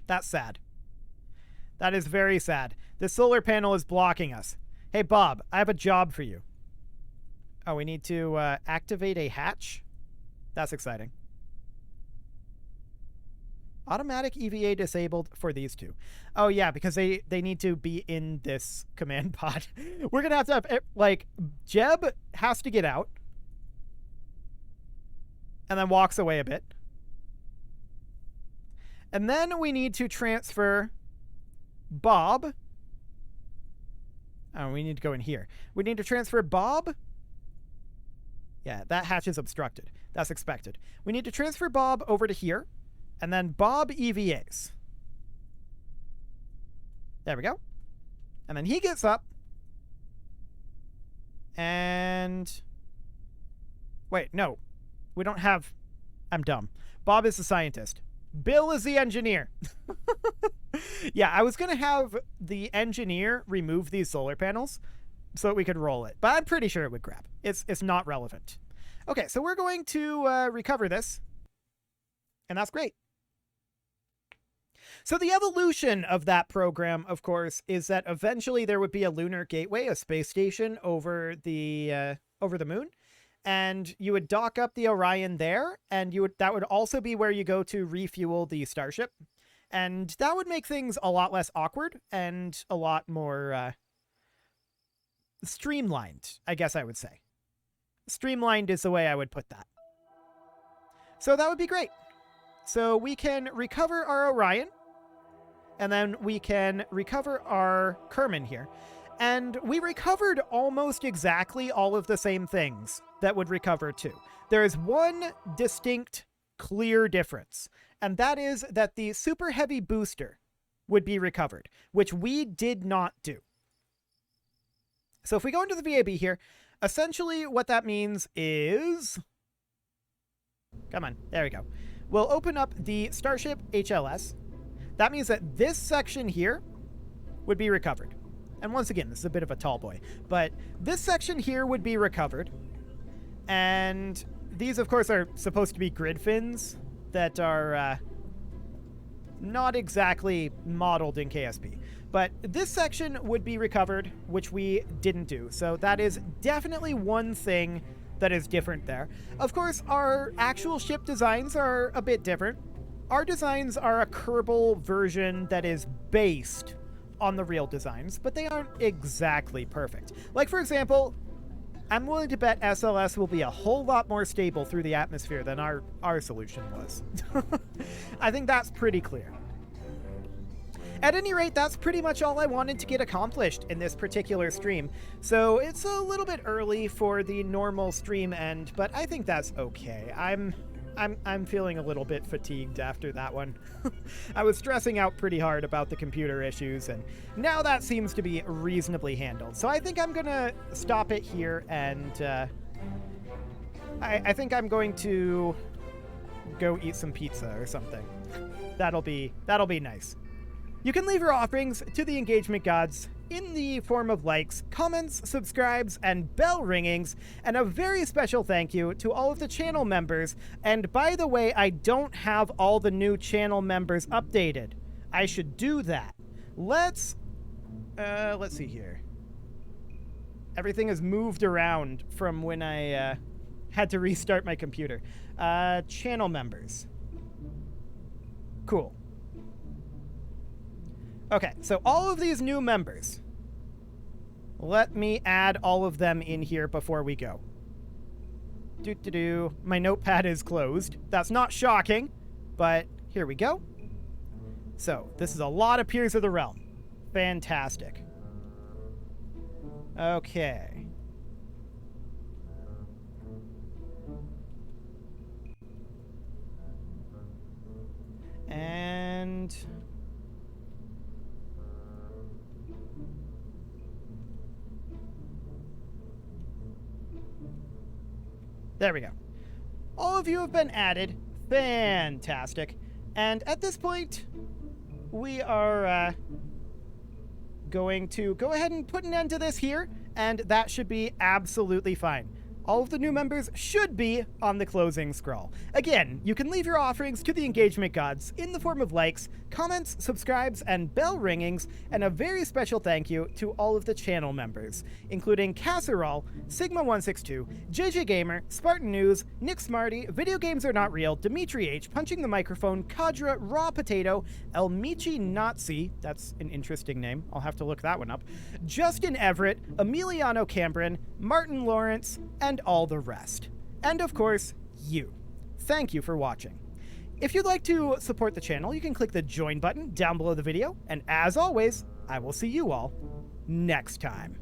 That's sad. That is very sad. The solar panel is blocking us. Hey, Bob, I have a job for you. Oh, we need to activate a hatch? That's exciting. Automatic EVA disabled for these two. Oh, yeah, because they need to be in this command pod. We're going to have, like, Jeb has to get out. And then walks away a bit. And then we need to transfer Bob. Oh, we need to go in here. We need to transfer Bob. Yeah, that hatch is obstructed. That's expected. We need to transfer Bob over to here. And then Bob EVAs. There we go. And then he gets up. And... wait, no. We don't have... I'm dumb. Bob is the scientist. Bill is the engineer. Yeah, I was going to have the engineer remove these solar panels so that we could roll it. But I'm pretty sure it would grab. It's not relevant. Okay, so we're going to recover this. And that's great. So the evolution of that program, of course, is that eventually there would be a lunar gateway, a space station over the moon. And you would dock up the Orion there, and that would also be where you go to refuel the Starship. And that would make things a lot less awkward and a lot more streamlined, I guess I would say. Streamlined is the way I would put that. So that would be great. So we can recover our Orion, and then we can recover our Kerman here. And we recovered almost exactly all of the same things that would recover too. There is one distinct, clear difference, and that is that the super heavy booster would be recovered, which we did not do. So if we go into the VAB here, essentially what that means is... come on, there we go. We'll open up the Starship HLS. That means that this section here would be recovered. And once again, this is a bit of a tall boy, but this section here would be recovered. And these, of course, are supposed to be grid fins that are not exactly modeled in KSP. But this section would be recovered, which we didn't do. So that is definitely one thing that is different there. Of course, our actual ship designs are a bit different. Our designs are a Kerbal version that is based on the real designs, but they aren't exactly perfect. Like, for example, I'm willing to bet SLS will be a whole lot more stable through the atmosphere than our solution was. I think that's pretty clear. At any rate, that's pretty much all I wanted to get accomplished in this particular stream. So it's a little bit early for the normal stream end, but I think that's okay. I'm I'm feeling a little bit fatigued after that one. I was stressing out pretty hard about the computer issues, and now that seems to be reasonably handled. So I think I'm gonna stop it here, and I think I'm going to go eat some pizza or something. That'll be nice. You can leave your offerings to the engagement gods in the form of likes, comments, subscribes, and bell ringings, and a very special thank you to all of the channel members. And by the way, I don't have all the new channel members updated. I should do that. Let's see here. Everything has moved around from when I had to restart my computer. Channel members. Cool. Okay, so all of these new members. Let me add all of them in here before we go. My notepad is closed. That's not shocking, but here we go. So, this is a lot of Peers of the Realm. Fantastic. Okay. And there we go. All of you have been added. Fantastic. And at this point, we are going to go ahead and put an end to this here, and that should be absolutely fine. All of the new members should be on the closing scroll. Again, you can leave your offerings to the engagement gods in the form of likes, comments, subscribes, and bell ringings, and a very special thank you to all of the channel members, including Casserole, Sigma162, JJ Gamer, Spartan News, Nick Smarty, Video Games Are Not Real, Dimitri H, Punching the Microphone, Kadra, Raw Potato, Elmichi Nazi, that's an interesting name, I'll have to look that one up, Justin Everett, Emiliano Cambron, Martin Lawrence, and all the rest. And of course, you. Thank you for watching. If you'd like to support the channel, you can click the join button down below the video, and as always, I will see you all next time.